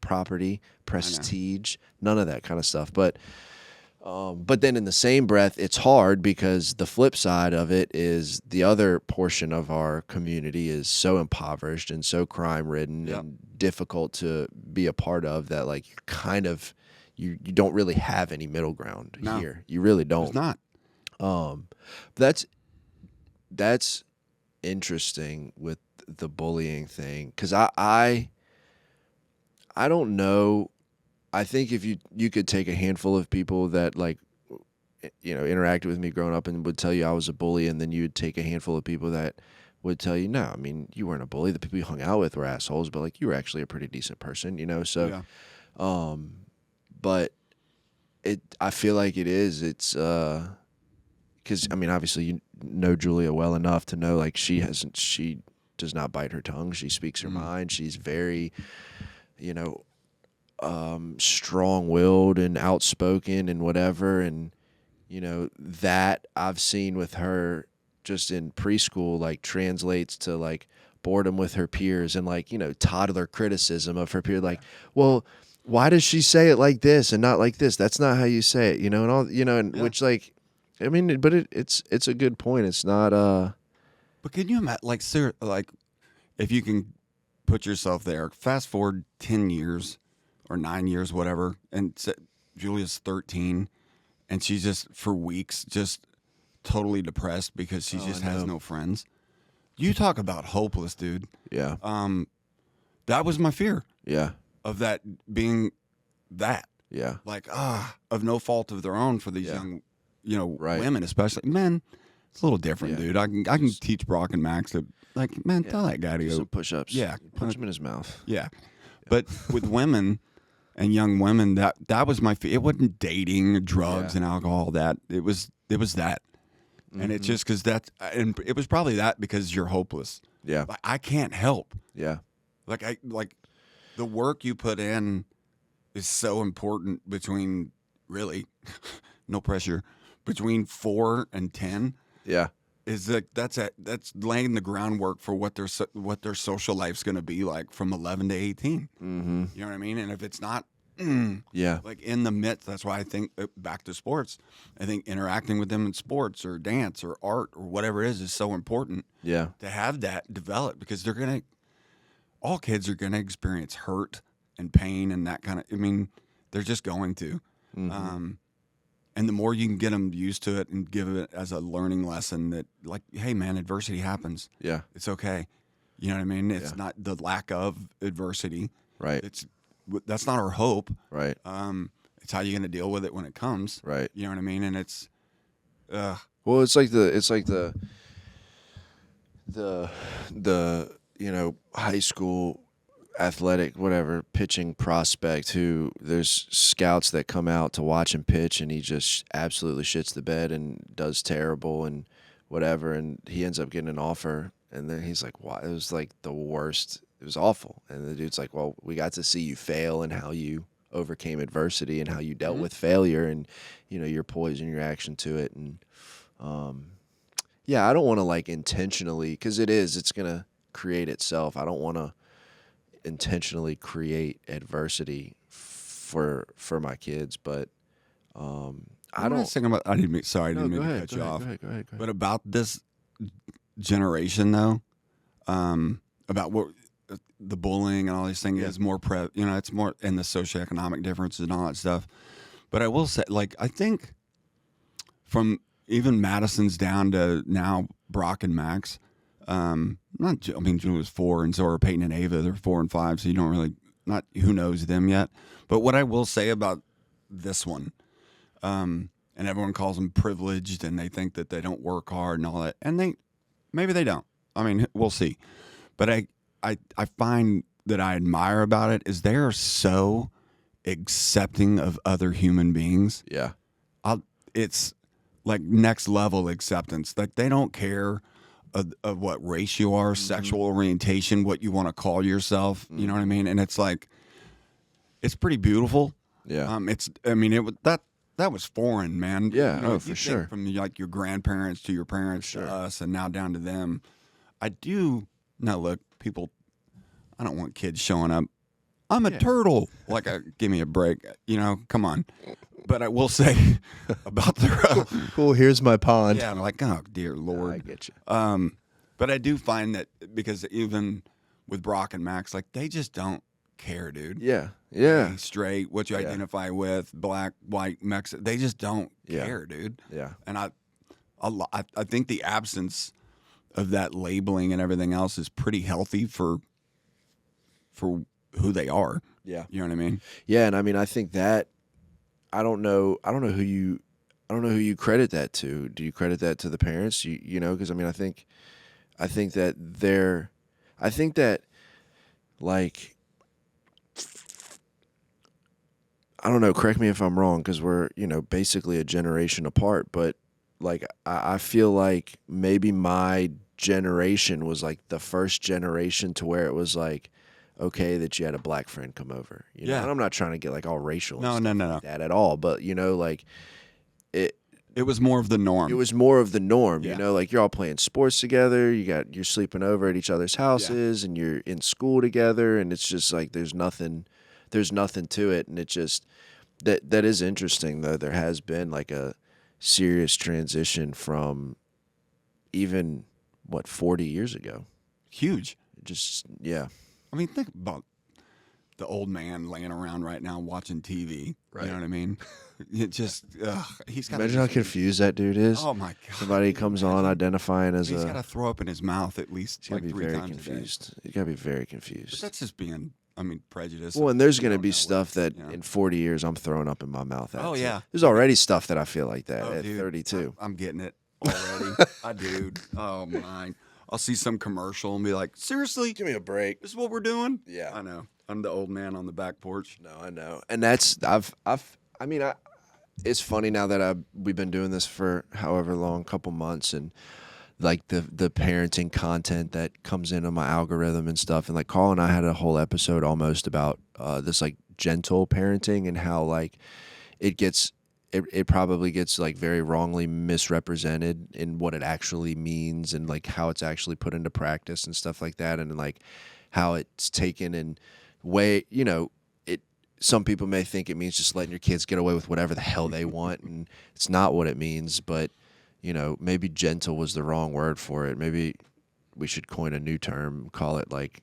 property, prestige, none of that kind of stuff. But then in the same breath, it's hard because the flip side of it is the other portion of our community is so impoverished and so crime ridden
Yep.
and difficult to be a part of that like you kind of you don't really have any middle ground
No.
here. You really don't.
It's not.
That's interesting with the bullying thing because I don't know. I think if you could take a handful of people that like interacted with me growing up and would tell you I was a bully, and then you would take a handful of people that would tell you no, I mean you weren't a bully. The people you hung out with were assholes, but like you were actually a pretty decent person, So,
Yeah.
but I feel like it's because I mean obviously you know Julia well enough to know like she does not bite her tongue. She speaks her mind. She's very, strong-willed and outspoken and whatever. And, that I've seen with her just in preschool, like translates to like boredom with her peers and like, toddler criticism of her peer. Like, well, why does she say it like this and not like this? That's not how you say it, and all, and
Yeah.
which like, I mean, but it's a good point. It's not,
But can you imagine, like, if you can put yourself there, fast forward 10 years or 9 years, whatever, and Julia's 13, and she's just, for weeks, just totally depressed because she just has no friends. You talk about hopeless, dude.
yeah,
That was my fear
yeah,
of that being that.
yeah,
Like, of no fault of their own for these
Yeah.
young,
Right.
women, especially. Men, it's a little different,
Yeah.
dude. I can teach Brock and Max to, like, man, tell that guy to
do
go.
some push-ups.
Yeah.
Punch him in his mouth.
Yeah. But with women and young women, that was my fear. It wasn't dating, drugs,
Yeah.
and alcohol. That it was that, and it's just because and it was probably that because you're hopeless.
Yeah,
Like, I can't help.
yeah,
Like the work you put in is so important between really no pressure between 4 and 10
yeah,
is like that's laying the groundwork for what their social life's going to be like from 11 to 18.
mm-hmm.
You know what I mean? And if it's not
Yeah,
like in the midst, that's why I think back to sports. I think interacting with them in sports or dance or art or whatever it is so important
yeah,
to have that develop because all kids are gonna experience hurt and pain and that kind of. I mean, they're just going to.
mm-hmm.
And the more you can get them used to it and give it as a learning lesson that, like, hey, man, adversity happens.
yeah,
It's okay. You know what I mean? It's
Yeah.
not the lack of adversity.
right,
That's not our hope.
right,
It's how you're going to deal with it when it comes.
right.
You know what I mean? And it's,
Well, it's like the high school athletic whatever pitching prospect who there's scouts that come out to watch him pitch and he just absolutely shits the bed and does terrible and whatever, and he ends up getting an offer, and then he's like, "Why?" It was like the worst. It was awful, and the dude's like, "Well, we got to see you fail and how you overcame adversity and how you dealt with failure and your poise and your reaction to it." And yeah, I don't want to like intentionally, because it's gonna create itself. I don't want to intentionally create adversity for my kids, but I don't.
Think about. I didn't mean
No,
to
go ahead,
cut you off.
Go ahead.
But about this generation, though, about what the bullying and all these things is more it's more in the socioeconomic differences and all that stuff. But I will say, like, I think from even Madison's down to now Brock and Max, I mean, Julia's 4, and so are Peyton and Ava. They're 4 and 5, so you don't really, not who knows them yet. But what I will say about this one, and everyone calls them privileged, and they think that they don't work hard and all that, and maybe they don't. I mean, we'll see. But I find that I admire about it is they are so accepting of other human beings.
Yeah.
It's like next level acceptance. Like they don't care of what race you are, sexual orientation, what you want to call yourself. You know what I mean? And it's like, it's pretty beautiful.
Yeah.
That was foreign, man.
Yeah,
You know,
for
you think
sure.
From like your grandparents to your parents to us, and now down to them. I do now. Look, people. I don't want kids showing up. I'm a turtle. Like, give me a break. You know, come on. But I will say about their.
Cool. Here's my pond.
Yeah, I'm like, oh dear Lord.
I get you.
But I do find that because even with Brock and Max, like they just don't care, dude.
Yeah. Yeah.
Gay, straight, what you identify with, black, white, Mexican. They just don't
Yeah.
care, dude.
Yeah.
And I think the absence of that labeling and everything else is pretty healthy for who they are.
Yeah.
You know what I mean?
Yeah, and I mean, I think that I don't know who you credit that to. Do you credit that to the parents? You know, because I mean, I think that like, I don't know. Correct me if I'm wrong, because we're basically a generation apart. But like, I feel like maybe my generation was like the first generation to where it was like, okay, that you had a black friend come over. You know?
Yeah.
And I'm not trying to get like all racial.
No.
Like that at all. But like
It was more of the norm.
it was more of the norm.
Yeah.
You know, like you're all playing sports together. You're sleeping over at each other's houses, and you're in school together. And it's just like there's nothing to it. And it just that is interesting though. There has been like a serious transition from even 40 years ago.
Huge.
Just yeah.
I mean, think about the old man laying around right now watching TV.
Right.
You know what I mean? It just, he's got.
Imagine how confused that dude is.
Oh my god!
Somebody comes on identifying as
He's got to throw up in his mouth at least
he's gotta
like
be
3
very
times
confused.
a day.
You gotta be very
But
confused.
that's just being, prejudiced.
Well, and there's
You
gonna
don't
be
know
stuff that
you know.
in 40 years I'm throwing up in my mouth. At
Oh,
too.
yeah.
There's already stuff that I feel like that
Oh,
at
dude,
32.
I'm getting it already. I do. Oh my! I'll see some commercial and be like, seriously,
Give me a break.
this is what we're doing?
Yeah.
I know. I'm the old man on the back porch.
No, I know, and that's it's funny now that we've been doing this for however long, couple months, and like the parenting content that comes into my algorithm and stuff, and like Karl and I had a whole episode almost about this like gentle parenting and how like it probably gets like very wrongly misrepresented in what it actually means and like how it's actually put into practice and stuff like that, and like how it's taken in way, some people may think it means just letting your kids get away with whatever the hell they want, and it's not what it means. But maybe gentle was the wrong word for it. Maybe we should coin a new term, call it like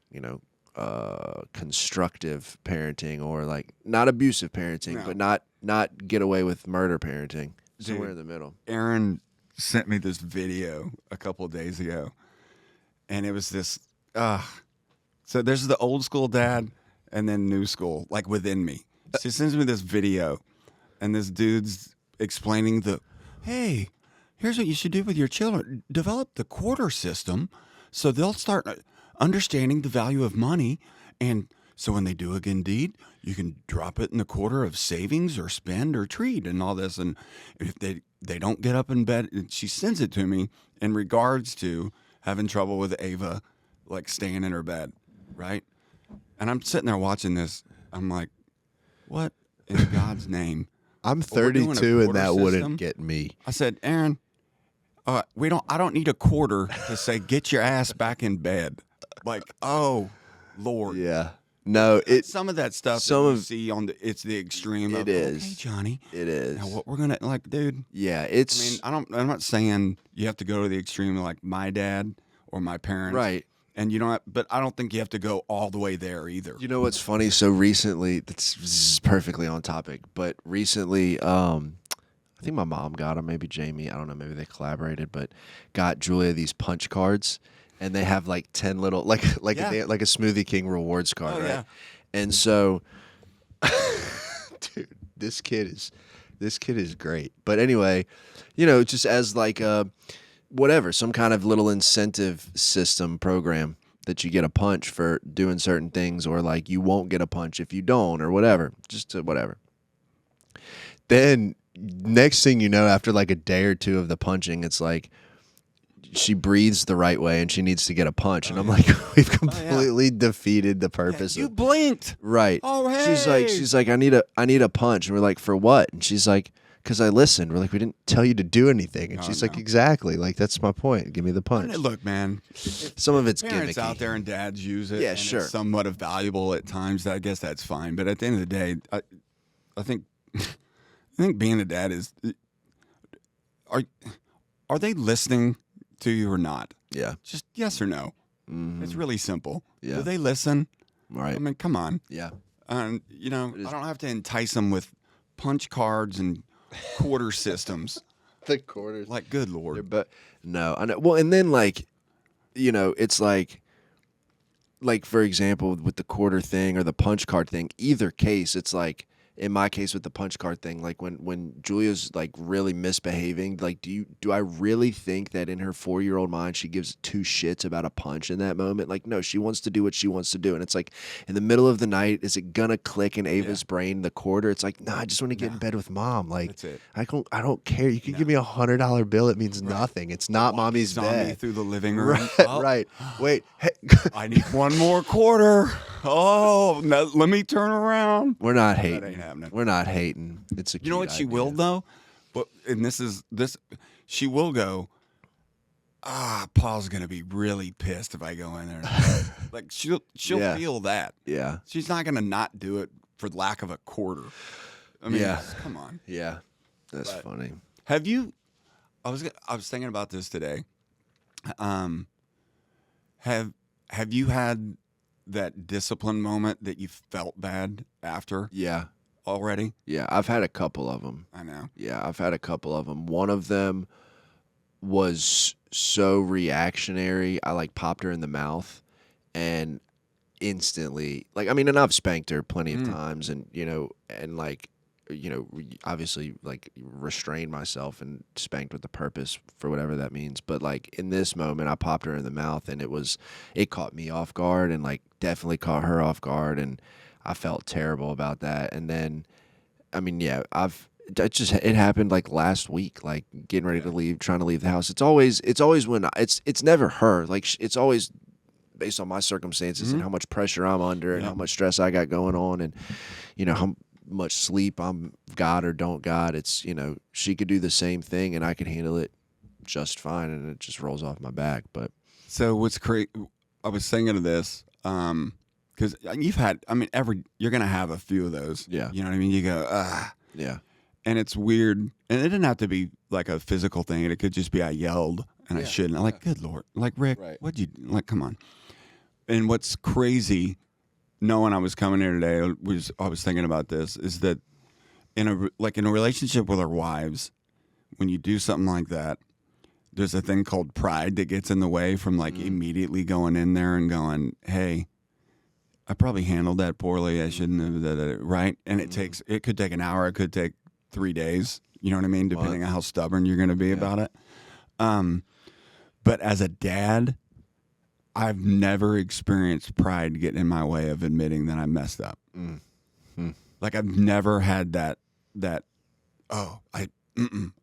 constructive parenting, or like not abusive parenting,
No.
but not get away with murder parenting.
Dude.
Somewhere in the middle.
Aaron sent me this video a couple of days ago, and it was this. So there's the old school dad, and then new school, like within me. She sends me this video, and this dude's explaining hey, here's what you should do with your children. Develop the quarter system so they'll start understanding the value of money. And so when they do a good deed, you can drop it in the quarter of savings or spend or treat and all this. And if they don't get up in bed, and she sends it to me in regards to having trouble with Ava, like staying in her bed, right? And I'm sitting there watching this. I'm like, what in God's name?
I'm
We're doing a
32 and
quarter
that
system?
wouldn't get me.
I said, Aaron, I don't need a quarter to say get your ass back in bed. Like, oh Lord.
Yeah. No,
Some of that stuff
some
that you
of-
see it's the extreme
It
of
is.
okay, Johnny.
it is.
Now what we're gonna like, dude.
Yeah,
I
it's
mean, I'm not saying you have to go to the extreme like my dad or my parents.
right.
And but I don't think you have to go all the way there either.
You know what's funny? So recently, this is perfectly on topic, but recently, I think my mom got them, maybe Jamie, I don't know, maybe they collaborated, but got Julia these punch cards, and they have like 10 little like
Yeah.
like a Smoothie King rewards card,
Oh,
right?
yeah.
And so, dude, this kid is great. But anyway, just as like whatever, some kind of little incentive system program that you get a punch for doing certain things, or like you won't get a punch if you don't, or whatever, just to whatever. Then next thing you know, after like a day or two of the punching, it's like she breathes the right way and she needs to get a punch. And I'm like, we've completely defeated the purpose.
You blinked.
Right.
Oh, hey.
She's like, I need a punch. And we're like, for what? And she's like, because I listened. We're like, we didn't tell you to do anything. And she's like, exactly. Like, that's my point. Give me the punch.
Look, man.
Some of it's
Parents
gimmicky.
out there and dads use it.
Yeah,
and
sure.
It's somewhat of valuable at times. I guess that's fine. But at the end of the day, I think being a dad is. Are they listening to you or not?
Yeah.
Just yes or no.
Mm-hmm.
It's really simple.
Yeah.
Do they listen?
Right.
I mean, come on.
Yeah.
I don't have to entice them with punch cards and quarter systems.
The quarters.
Like, good Lord.
But no, I know. Well, and then like, it's like for example, with the quarter thing or the punch card thing, either case, it's like, in my case with the punch card thing, like when Julia's like really misbehaving, like do I really think that in her 4-year-old mind she gives 2 shits about a punch in that moment? Like, no, she wants to do what she wants to do. And it's like, in the middle of the night, is it gonna click in Ava's brain, the quarter? It's like, I just want to get in bed with mom. Like,
that's it.
I don't care. You can give me $100 bill. It means nothing. It's not mommy's
Zombie
bed.
through the living room.
Right, right. Wait, hey.
I need one more quarter. Oh, no, let me turn around.
We're not
That
hating.
ain't happening.
We're not hating. It's a
You know what she will though? But and this she will go, Paul's gonna be really pissed if I go in there. Like she'll feel that.
Yeah.
She's not gonna not do it for lack of a quarter. I mean, come on.
Yeah. That's funny.
Have you I was thinking about this today. Have you had that discipline moment that you felt bad after
Yeah.
already?
Yeah. I've had a couple of them.
I know.
Yeah. I've had a couple of them. One of them was so reactionary. I like popped her in the mouth and instantly, and I've spanked her plenty of times and, obviously like restrained myself and spanked with the purpose for whatever that means. But like in this moment, I popped her in the mouth and it caught me off guard and like definitely caught her off guard. And I felt terrible about that. And then, it happened like last week, like getting ready to leave, trying to leave the house. It's always when it's never her. Like it's always based on my circumstances and how much pressure I'm under and how much stress I got going on and, how much sleep I'm got or don't got. It's, she could do the same thing and I could handle it just fine and it just rolls off my back. But
so what's crazy, I was thinking of this, because you've had, you're going to have a few of those.
Yeah.
You know what I mean? You go,
yeah.
And it's weird. And it didn't have to be like a physical thing. It could just be I yelled and I shouldn't. I'm like, good Lord. Like, Rick, what'd you, like, come on. And what's crazy, knowing I was coming here today, I was thinking about this, is that in a relationship with our wives, when you do something like that, there's a thing called pride that gets in the way from like immediately going in there and going, hey, I probably handled that poorly. I shouldn't have, right? And it could take an hour. It could take 3 days. You know what I mean? Depending on how stubborn you're going to be about it. But as a dad, I've never experienced pride getting in my way of admitting that I messed up. Like I've never had that. I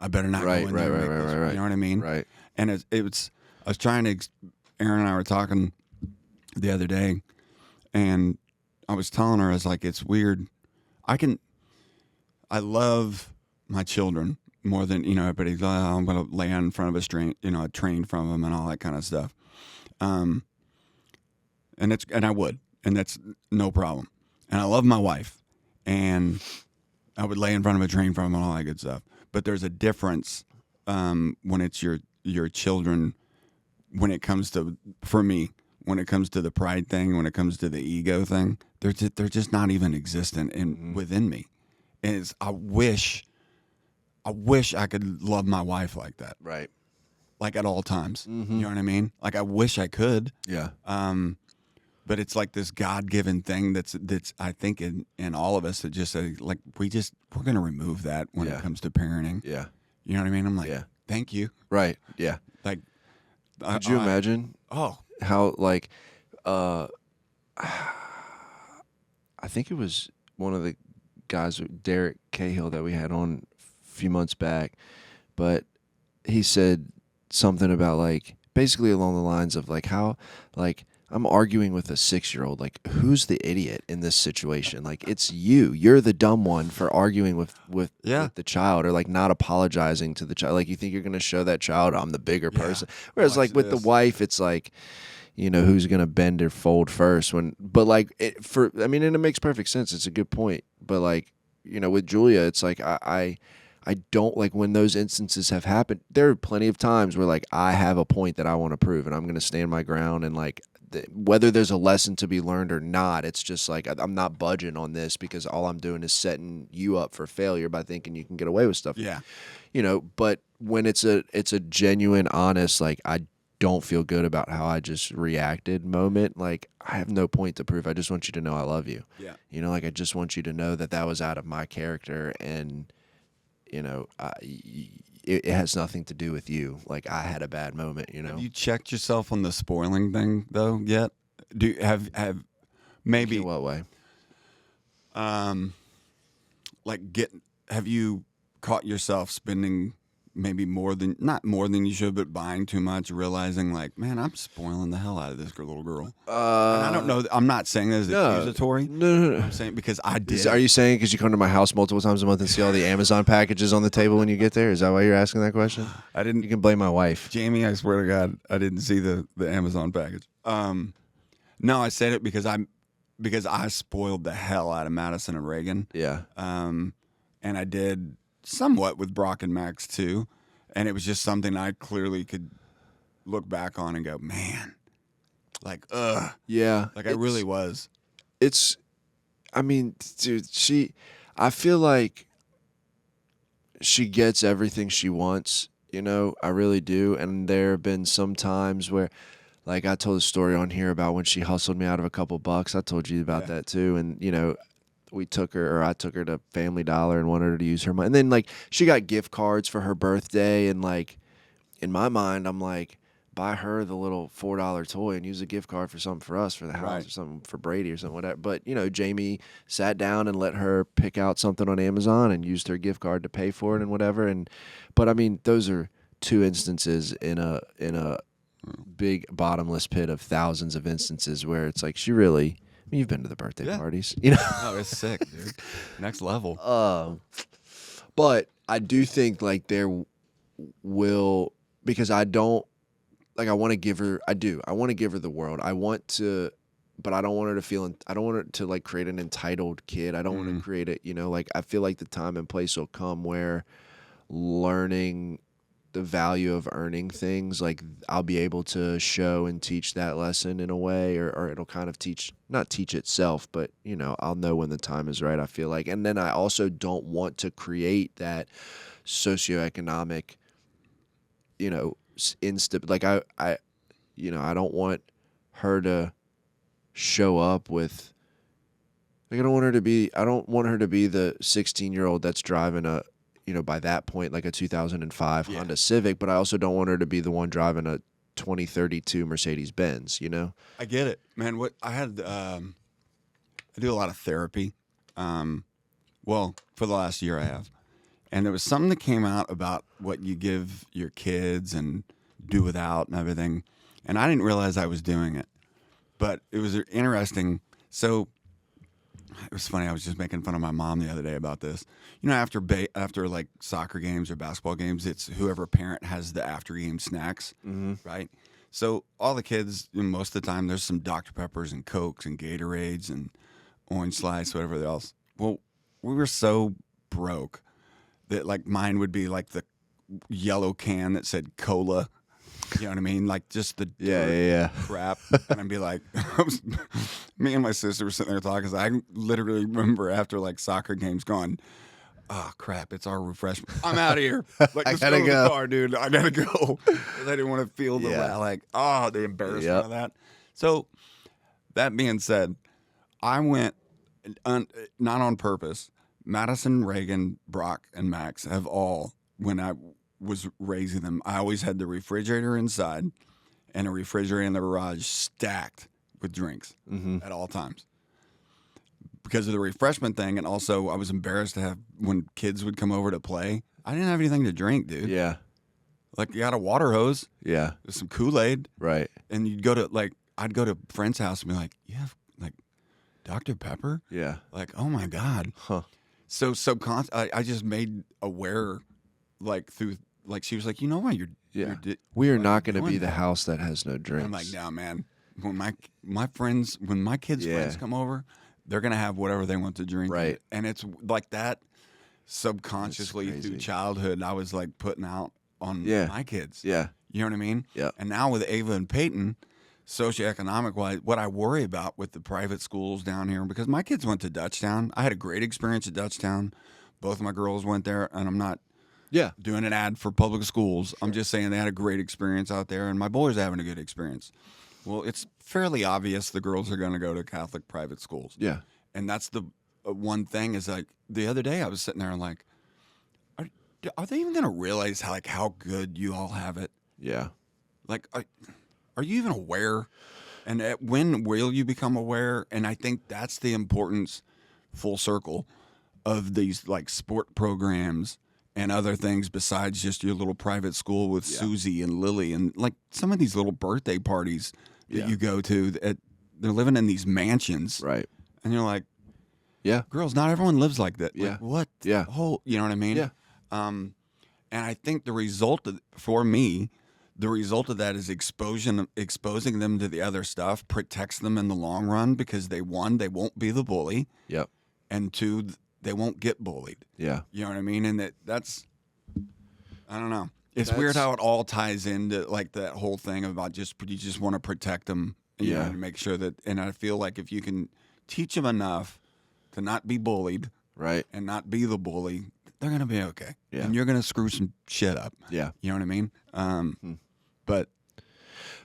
better not go in there. Right. You know what I mean?
Right.
And I was trying to. Aaron and I were talking the other day, and I was telling her, I was like, it's weird. I love my children more than everybody's. I'm going to lay in front of a train from them and all that kind of stuff. And I would, and that's no problem. And I love my wife, and I would lay in front of a train from them and all that good stuff. But there's a difference when it's your children. When it comes to, for me, when it comes to the pride thing, when it comes to the ego thing, they're just not even existent within me. And I wish I could love my wife like that.
Right.
like at all times.
Mhm.
You know what I mean? Like I wish I could.
Yeah.
But it's like this God-given thing that's I think in all of us that just like we're gonna remove that when
Yeah.
it comes to parenting.
Yeah.
You know what I mean? I'm like,
Yeah.
thank you.
Right. Yeah.
Like,
Could you imagine
Oh,
how like I think it was one of the guys, Derek Cahill, that we had on a few months back, but he said something about like basically along the lines of like how like I'm arguing with a 6-year-old. Like, who's the idiot in this situation? Like, it's you. You're the dumb one for arguing with the child, or like not apologizing to the child. Like, you think you're going to show that child I'm the bigger person. Whereas,
Watch
like with
this.
the wife, it's like, you know, who's going to bend or fold first? But like and it makes perfect sense. It's a good point. But like, you know, with Julia, it's like I don't like when those instances have happened. There are plenty of times where like I have a point that I want to prove, and I'm going to stand my ground, and like whether there's a lesson to be learned or not, it's just like I'm not budging on this because all I'm doing is setting you up for failure by thinking you can get away with stuff.
yeah.
You know, but when it's a genuine, honest, like I don't feel good about how I just reacted moment, like I have no point to prove. I just want you to know I love you.
Yeah.
You know, like I just want you to know that was out of my character, and you know, it has nothing to do with you. Like I had a bad moment, you know.
Have you checked yourself on the spoiling thing though yet? Do you have maybe
In what way?
like have you caught yourself spending maybe not more than you should, but buying too much, realizing like, man, I'm spoiling the hell out of this little girl. And I don't know. I'm not saying that as accusatory.
No.
I'm saying because I did.
Are you saying because you come to my house multiple times a month and see all the Amazon packages on the table when you get there? Is that why you're asking that question?
I didn't.
You can blame my wife.
Jamie, I swear to God, I didn't see the Amazon package. No, I said it because I spoiled the hell out of Madison and Reagan.
Yeah.
And I did somewhat with Brock and Max too, and it was just something I clearly could look back on and go, man, like,
Yeah.
like I really was.
I mean, dude, I feel like she gets everything she wants, you know, I really do. And there have been some times where, like, I told a story on here about when she hustled me out of a couple bucks. I told you about that too. And, you know, I took her to Family Dollar and wanted her to use her money. And then, like, she got gift cards for her birthday. And, like, in my mind, I'm like, buy her the little $4 toy and use a gift card for something for us, for the house or something for Brady or something, whatever. But, you know, Jamie sat down and let her pick out something on Amazon and used her gift card to pay for it and whatever. But I mean, those are two instances in a big bottomless pit of thousands of instances where it's like she really, I mean, you've been to the birthday parties, you know?
Oh, it's sick, dude. Next level.
But I do think like there will, because I don't, like I want to give her, I want to give her the world. I want to, but I don't want her to feel, I don't want her to like create an entitled kid. I don't want to create it, you know, like I feel like the time and place will come where learning the value of earning things, like I'll be able to show and teach that lesson in a way, or it'll kind of not teach itself, but you know, I'll know when the time is right, I feel like. And then I also don't want to create that socioeconomic, you know, like I you know, I don't want her to show up with, like I don't want her to be the 16-year-old that's driving a, you know, by that point, like a 2005 Honda Civic, but I also don't want her to be the one driving a 2032 Mercedes Benz, you know?
I get it, man. What I had, I do a lot of therapy. Well, for the last year I have. And there was something that came out about what you give your kids and do without and everything. And I didn't realize I was doing it, but it was interesting. So it was funny. I was just making fun of my mom the other day about this. You know, after like soccer games or basketball games, it's whoever parent has the after game snacks, right? So all the kids, you know, most of the time, there's some Dr. Peppers and Cokes and Gatorades and Orange Slice, whatever else. Well, we were so broke that like mine would be like the yellow can that said cola. You know what I mean? Like just the crap. And I'd be like, me and my sister were sitting there talking. I literally remember after like soccer games going, oh crap, it's our refreshment. I'm out of here. Like,
I
let's
gotta
go to
go.
the car, dude. I gotta go. 'Cause I didn't want to feel the
Yeah.
the embarrassment
Yep.
of that. So that being said, I went not on purpose. Madison, Reagan, Brock, and Max have all, when I was raising them, I always had the refrigerator inside and a refrigerator in the garage stacked with drinks at all times because of the refreshment thing. And also, I was embarrassed to have, when kids would come over to play, I didn't have anything to drink, dude.
Yeah.
Like, you got a water hose,
Yeah.
some Kool-Aid,
Right.
and you'd go to, like, I'd go to a friend's house and be like, you have, like, Dr. Pepper?
Yeah.
Like, oh my God.
Huh.
So I just made aware, like, through, like, she was like, you know why
Yeah.
you're
We are
why
not
you're
going to
doing
be the
that?"
house that has no
And
drinks.
I'm like, no, man. When when my kids'
Yeah.
friends come over, they're gonna have whatever they want to drink.
Right.
And it's like that subconsciously
That's
through
crazy.
childhood, I was like putting out on
Yeah.
my kids.
Yeah.
You know what I mean?
Yeah.
And now with Ava and Peyton, socioeconomic wise, what I worry about with the private schools down here, because my kids went to Dutchtown. I had a great experience at Dutchtown. Both of my girls went there, and I'm not
Yeah.
doing an ad for public schools. I'm just saying they had a great experience out there, and my boys are having a good experience. Well, it's fairly obvious the girls are going to go to Catholic private schools.
Yeah.
And that's the one thing is, like, the other day I was sitting there and like, are they even going to realize how good you all have it?
Yeah.
Like, are you even aware? And when will you become aware? And I think that's the importance, full circle, of these like sport programs and other things besides just your little private school with Susie and Lily and like some of these little birthday parties that you go to. They're living in these mansions,
Right.
and you're like,
Yeah.
girls, not everyone lives like that.
Yeah.
Like, what?
Yeah.
You know what I mean?
Yeah.
And I think the result for me, the result of that is exposing them to the other stuff protects them in the long run because they won't be the bully,
Yep.
and two, they won't get bullied.
Yeah.
You know what I mean? And that's I don't know. It's weird how it all ties into like that whole thing about you just want to protect them, you know, to make sure that. And I feel like if you can teach them enough to not be bullied,
Right.
and not be the bully, they're gonna be okay.
Yeah.
And you're gonna screw some shit up.
Yeah.
You know what I mean? But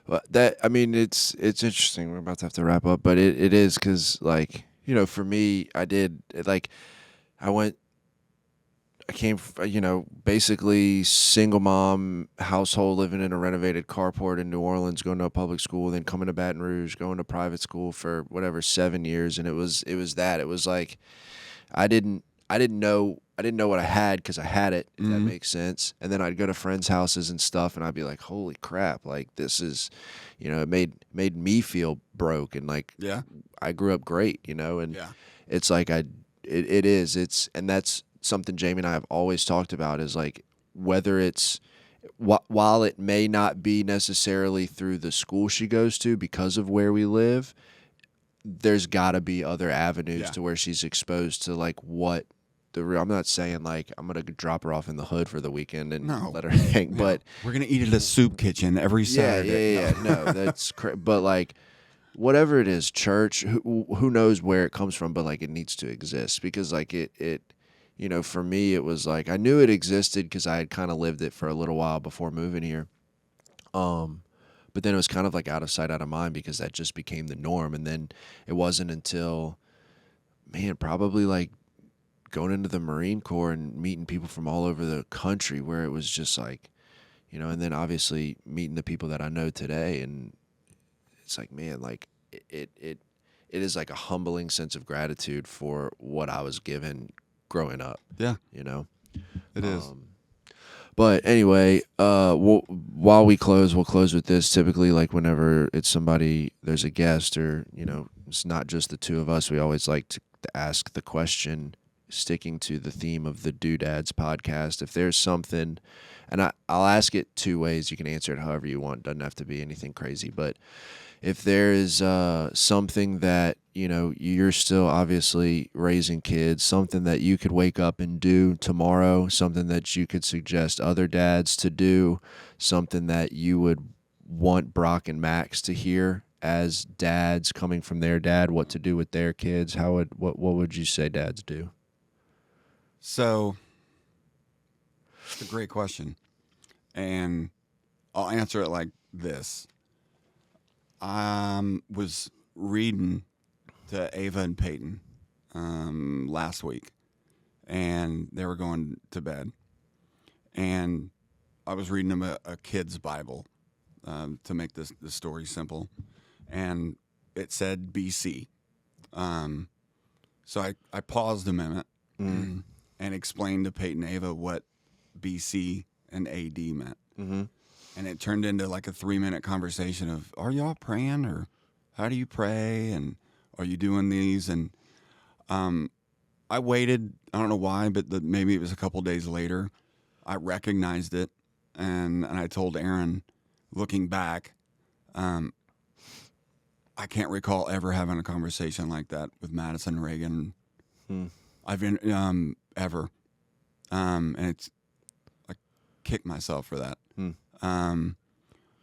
Well, it's interesting. We're about to have to wrap up, but it is because, like, you know, for me, I came, basically single mom household, living in a renovated carport in New Orleans, going to a public school, then coming to Baton Rouge, going to private school for whatever 7 years, and it was like I didn't know what I had because I had it, if that makes sense. And then I'd go to friends' houses and stuff, and I'd be like, holy crap, like this is, it made me feel broke, and like I grew up great, and it's like and that's something Jamie and I have always talked about is like whether it's while it may not be necessarily through the school she goes to because of where we live, there's got to be other avenues to where she's exposed to like what the real. I'm not saying like I'm gonna drop her off in the hood for the weekend and let her hang, but
we're gonna eat at a soup kitchen every Saturday.
Yeah. No, that's but like whatever it is, church, who knows where it comes from, but like it needs to exist because like it for me it was like I knew it existed because I had kind of lived it for a little while before moving here. But then it was kind of like out of sight, out of mind because that just became the norm. And then it wasn't until, probably like going into the Marine Corps and meeting people from all over the country where it was just like, and then obviously meeting the people that I know today. And it's like, man, like it is like a humbling sense of gratitude for what I was given growing up.
Yeah.
It
is.
But anyway, while we'll close with this. Typically, like whenever it's somebody, there's a guest or, it's not just the two of us, we always like to ask the question, sticking to the theme of the Doodads podcast. If there's something, and I'll ask it two ways. You can answer it however you want. Doesn't have to be anything crazy. But if there is something that, you're still obviously raising kids, something that you could wake up and do tomorrow, something that you could suggest other dads to do, something that you would want Brock and Max to hear as dads coming from their dad, what to do with their kids, what would you say dads do?
So it's a great question, and I'll answer it like this. I was reading to Ava and Peyton last week, and they were going to bed, and I was reading them a kid's Bible to make this story simple, and it said BC. So I paused a minute and explained to Peyton and Ava what BC and AD meant.
Mm-hmm.
And it turned into like a 3-minute conversation of, are y'all praying, or how do you pray, and are you doing these? And I waited, I don't know why, but maybe it was a couple days later, I recognized it, and I told Aaron, looking back, I can't recall ever having a conversation like that with Madison Reagan. I've been ever, and it's I kick myself for that.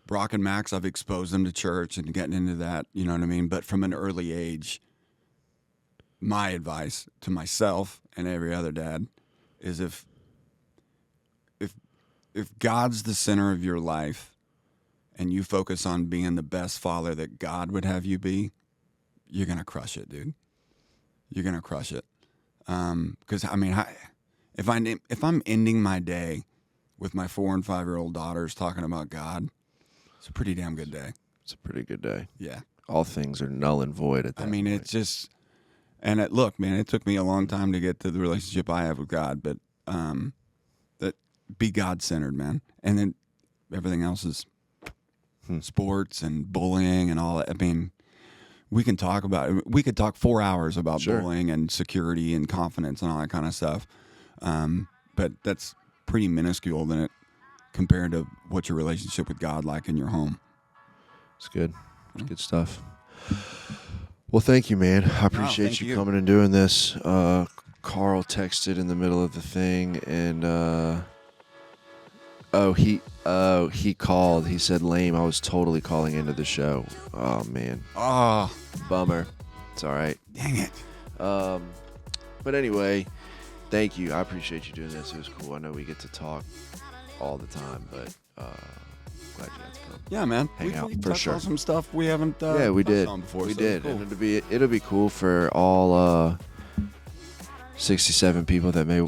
Brock and Max, I've exposed them to church and getting into that, you know what I mean? But from an early age, my advice to myself and every other dad is if God's the center of your life and you focus on being the best father that God would have you be, you're going to crush it, dude. You're going to crush it. Because, I mean, if I'm ending my day with my 4 and 5-year-old daughters talking about God, it's a pretty damn good day.
It's a pretty good day.
Yeah.
All things are null and void at that point.
It's just, and look, man, it took me a long time to get to the relationship I have with God, but that be God-centered, man. And then everything else is sports and bullying and all that. I mean, we can talk about it. We could talk 4 hours about bullying and security and confidence and all that kind of stuff. But that's pretty minuscule than it compared to what your relationship with God like in your home.
It's good. It's good stuff. Well, thank you, man. I appreciate you coming and doing this. Karl texted in the middle of the thing, and he called. He said, "Lame. I was totally calling into the show." Oh man.
Oh,
bummer. It's all right.
Dang it.
But anyway, thank you. I appreciate you doing this. It was cool. I know we get to talk all the time, but glad you got to come.
Yeah, man.
Hang out
we
for
touched
sure.
on some stuff we haven't.
Yeah, we did.
On before,
we
so
did,
cool.
and it'll be cool for all 67 people that may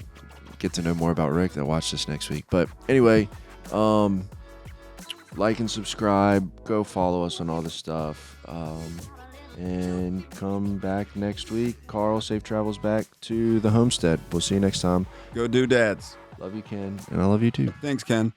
get to know more about Rick that watch this next week. But anyway, like and subscribe. Go follow us on all this stuff. And come back next week. Karl, safe travels back to the homestead. We'll see you next time.
Go do dads.
Love you, Ken. And I love you too.
Thanks, Ken.